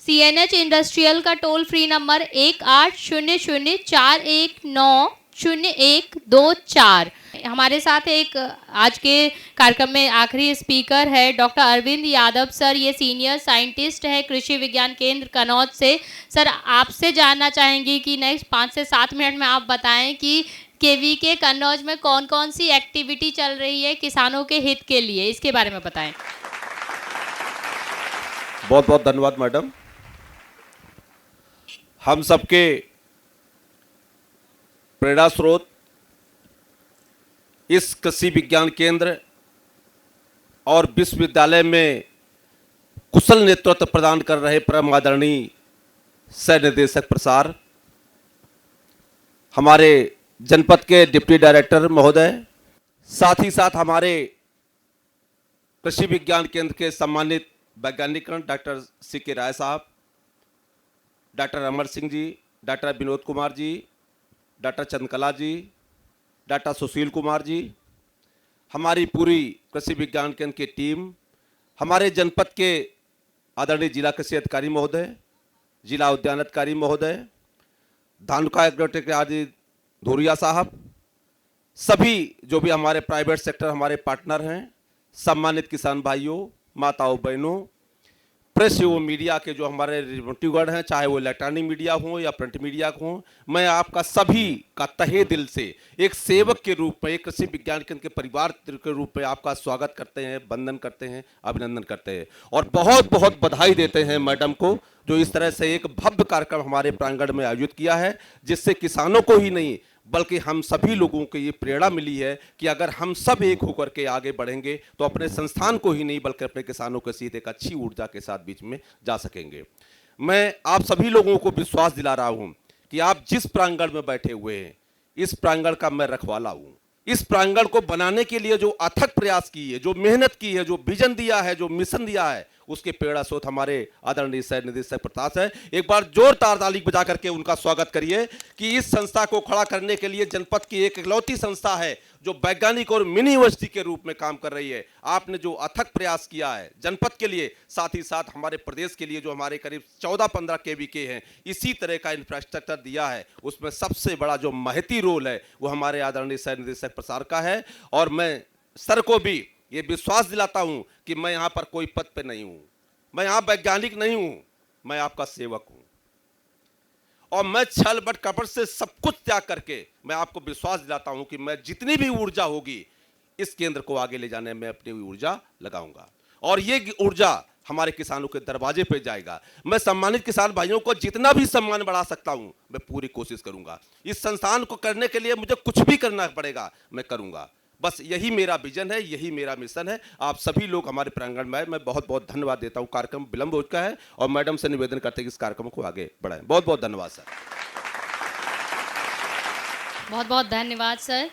CNH industrial का टोल फ्री नंबर 1800-419-0124। हमारे साथ एक आज के कार्यक्रम में आखिरी स्पीकर है डॉक्टर अरविंद यादव सर। ये सीनियर साइंटिस्ट है कृषि विज्ञान केंद्र कन्नौज से। सर, आपसे जानना चाहेंगे कि नेक्स्ट 5 से 7 मिनट में आप बताएं कि KVK कन्नौज में कौन कौन सी एक्टिविटी चल रही है किसानों के हित के लिए, इसके बारे में बताएं।
बहुत बहुत धन्यवाद मैडम। हम सबके प्रेरणा स्रोत इस कृषि विज्ञान केंद्र और विश्वविद्यालय में कुशल नेतृत्व प्रदान कर रहे परम आदरणीय सह निदेशक प्रसार, हमारे जनपद के डिप्टी डायरेक्टर महोदय, साथ ही साथ हमारे कृषि विज्ञान केंद्र के सम्मानित वैज्ञानिक डॉक्टर CK राय साहब, doctor Amar Singh ji, doctor Vinod Kumar ji, doctor Chandrakala जी, डॉक्टर सुशील कुमार जी, हमारी पूरी कृषि विज्ञान केंद्र की टीम, हमारे जनपद के आदरणीय जिला कृषि अधिकारी महोदय, जिला उद्यान अधिकारी महोदय, धानुका एग्रोटेक आदि धुरिया साहब, सभी जो भी हमारे प्राइवेट सेक्टर हमारे पार्टनर हैं, सम्मानित किसान भाइयों, माताओं, बहनों, प्रेस एवं मीडिया के जो हमारे रिप्रेजेंटेटिव हैं, चाहे वो इलेक्ट्रॉनिक मीडिया हो या प्रिंट मीडिया हो, मैं आपका सभी का तहे दिल से एक सेवक के रूप में, एक कृषि विज्ञान केंद्र के परिवार के रूप में आपका स्वागत करते हैं, वंदन करते हैं, अभिनंदन करते हैं और बहुत बहुत बधाई देते हैं मैडम को, जो इस तरह से एक भव्य कार्यक्रम हमारे प्रांगण में आयोजित किया है, जिससे किसानों को ही नहीं बल्कि हम सभी लोगों को ये प्रेरणा मिली है कि अगर हम सब एक होकर के आगे बढ़ेंगे तो अपने संस्थान को ही नहीं बल्कि अपने किसानों के सीधे एक अच्छी ऊर्जा के साथ बीच में जा सकेंगे। मैं आप सभी लोगों को विश्वास दिला रहा हूं कि आप जिस प्रांगण में बैठे हुए हैं, इस प्रांगण का मैं रखवाला हूं। इस प्रांगण को बनाने के लिए जो अथक प्रयास की है, जो मेहनत की है, जो विजन दिया है, जो मिशन दिया है, उसके प्रेरणा स्रोत हमारे आदरणीय सह निदेशक प्रताप है। एक बार जोरदार ताली बजा करके उनका स्वागत करिए कि इस संस्था को खड़ा करने के लिए जनपद की एक इकलौती संस्था है जो वैज्ञानिक और मिनी यूनिवर्सिटी के रूप में काम कर रही है। आपने जो अथक प्रयास किया है जनपद के लिए, साथ ही साथ हमारे प्रदेश के लिए, जो हमारे करीब 14-15 KVK हैं, इसी तरह का इंफ्रास्ट्रक्चर दिया है, उसमें सबसे बड़ा जो महती रोल है वो हमारे आदरणीय सह निदेशक प्रसार का है। और मैं सर को भी ये विश्वास दिलाता हूं कि मैं यहां पर कोई पद पे नहीं हूं, मैं यहां वैज्ञानिक नहीं हूं, मैं आपका सेवक हूं और मैं छल बट कपट से सब कुछ त्याग करके मैं आपको विश्वास दिलाता हूं कि मैं जितनी भी ऊर्जा होगी इस केंद्र को आगे ले जाने में अपनी ऊर्जा लगाऊंगा और ये ऊर्जा हमारे किसानों के दरवाजे पे जाएगा। मैं सम्मानित किसान भाइयों को जितना भी सम्मान बढ़ा सकता हूं मैं पूरी कोशिश करूंगा। इस संस्थान को करने के लिए मुझे कुछ भी करना पड़ेगा, मैं करूंगा। बस यही मेरा विजन है, यही मेरा मिशन है। आप सभी लोग हमारे प्रांगण में आए, मैं बहुत बहुत धन्यवाद देता हूं। कार्यक्रम विलंब हो चुका है और मैडम से निवेदन करते हैं कि इस कार्यक्रम को आगे बढ़ाएं। बहुत बहुत धन्यवाद सर।
बहुत बहुत धन्यवाद सर।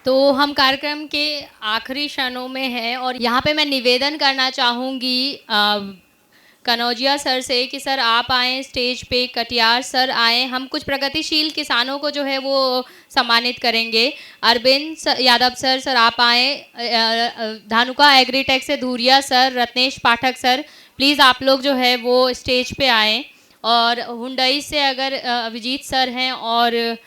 तो हम कार्यक्रम के आखिरी क्षणों में हैं और यहाँ पे मैं निवेदन करना चाहूँगी कनौजिया सर से कि सर आप आएँ स्टेज पे, कटियार सर आएँ, हम कुछ प्रगतिशील किसानों को जो है वो सम्मानित करेंगे। अरविंद यादव सर आप आएँ। धानुका एग्रीटेक से Dhuria sir, Ratnesh Pathak sir, please आप लोग जो है वो स्टेज पे आएँ। और हुंडई से अगर अभिजीत सर हैं और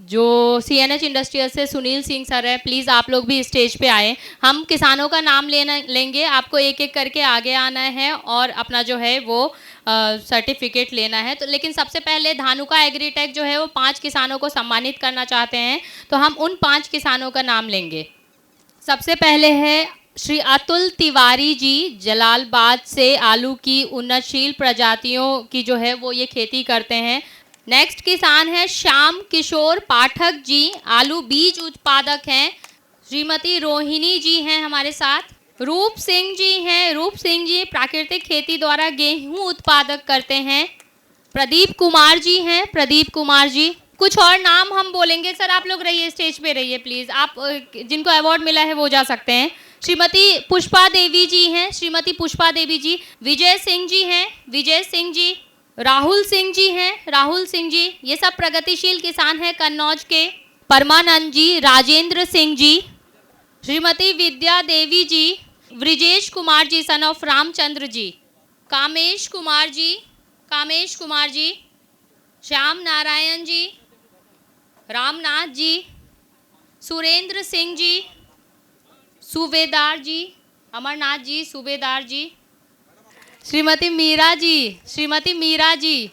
जो CNH इंडस्ट्रियल से सुनील सिंह सर है, प्लीज़ आप लोग भी स्टेज पे आए। हम किसानों का नाम लेंगे, आपको एक एक करके आगे आना है और अपना जो है वो सर्टिफिकेट लेना है। तो लेकिन सबसे पहले धानुका एग्रीटेक जो है वो 5 किसानों को सम्मानित करना चाहते हैं, तो हम उन 5 किसानों का नाम लेंगे। सबसे पहले है श्री अतुल तिवारी जी, जलालबाद से आलू की उन्नतशील प्रजातियों की जो है वो ये खेती करते हैं। नेक्स्ट किसान है श्याम किशोर पाठक जी, आलू बीज उत्पादक हैं। श्रीमती रोहिणी जी हैं हमारे साथ। रूप सिंह जी हैं, रूप सिंह जी प्राकृतिक खेती द्वारा गेहूं उत्पादक करते हैं। प्रदीप कुमार जी हैं, प्रदीप कुमार जी। कुछ और नाम हम बोलेंगे, सर आप लोग रहिए, स्टेज पे रहिए प्लीज़। आप जिनको अवार्ड मिला है वो जा सकते हैं। श्रीमती पुष्पा देवी जी हैं, श्रीमती पुष्पा देवी जी। विजय सिंह जी हैं, विजय सिंह जी। राहुल सिंह जी हैं, राहुल सिंह जी। ये सब प्रगतिशील किसान हैं कन्नौज के। परमानंद जी, राजेंद्र सिंह जी, श्रीमती विद्या देवी जी, ब्रिजेश कुमार जी सन ऑफ रामचंद्र जी, कामेश कुमार जी, कामेश कुमार जी, श्याम नारायण जी, रामनाथ जी, सुरेंद्र सिंह जी, सूबेदार जी, अमरनाथ जी, सूबेदार जी, श्रीमती मीरा जी, श्रीमती मीरा जी।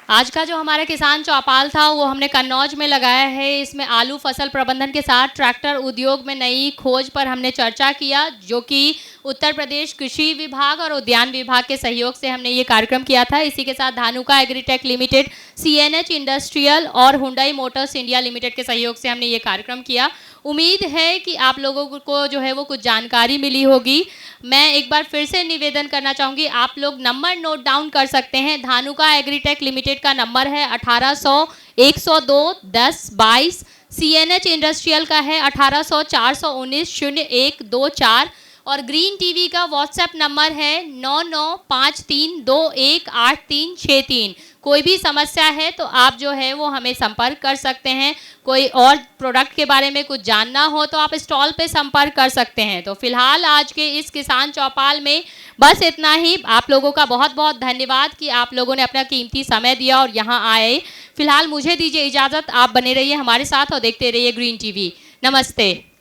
आज का जो हमारा किसान चौपाल था वो हमने कन्नौज में लगाया है। इसमें आलू फसल प्रबंधन के साथ ट्रैक्टर उद्योग में नई खोज पर हमने चर्चा किया, जो कि उत्तर प्रदेश कृषि विभाग और उद्यान विभाग के सहयोग से हमने ये कार्यक्रम किया था। इसी के साथ Dhanuka agritech limited, CNH industrial और हुंडई मोटर्स इंडिया लिमिटेड के सहयोग से हमने ये कार्यक्रम किया। उम्मीद है कि आप लोगों को जो है वो कुछ जानकारी मिली होगी। मैं एक बार फिर से निवेदन करना चाहूँगी, आप लोग नंबर नोट डाउन कर सकते हैं। धानुका एग्रीटेक लिमिटेड का नंबर है 1800 102 10 22। CNH इंडस्ट्रियल का है 1800 419 0124 और ग्रीन टीवी का व्हाट्सएप नंबर है 9953218363। कोई भी समस्या है तो आप जो है वो हमें संपर्क कर सकते हैं। कोई और प्रोडक्ट के बारे में कुछ जानना हो तो आप स्टॉल पे संपर्क कर सकते हैं। तो फिलहाल आज के इस किसान चौपाल में बस इतना ही। आप लोगों का बहुत बहुत धन्यवाद कि आप लोगों ने अपना कीमती समय दिया और यहाँ आए। फिलहाल मुझे दीजिए इजाज़त, आप बने रहिए हमारे साथ और देखते रहिए ग्रीन टीवी। नमस्ते।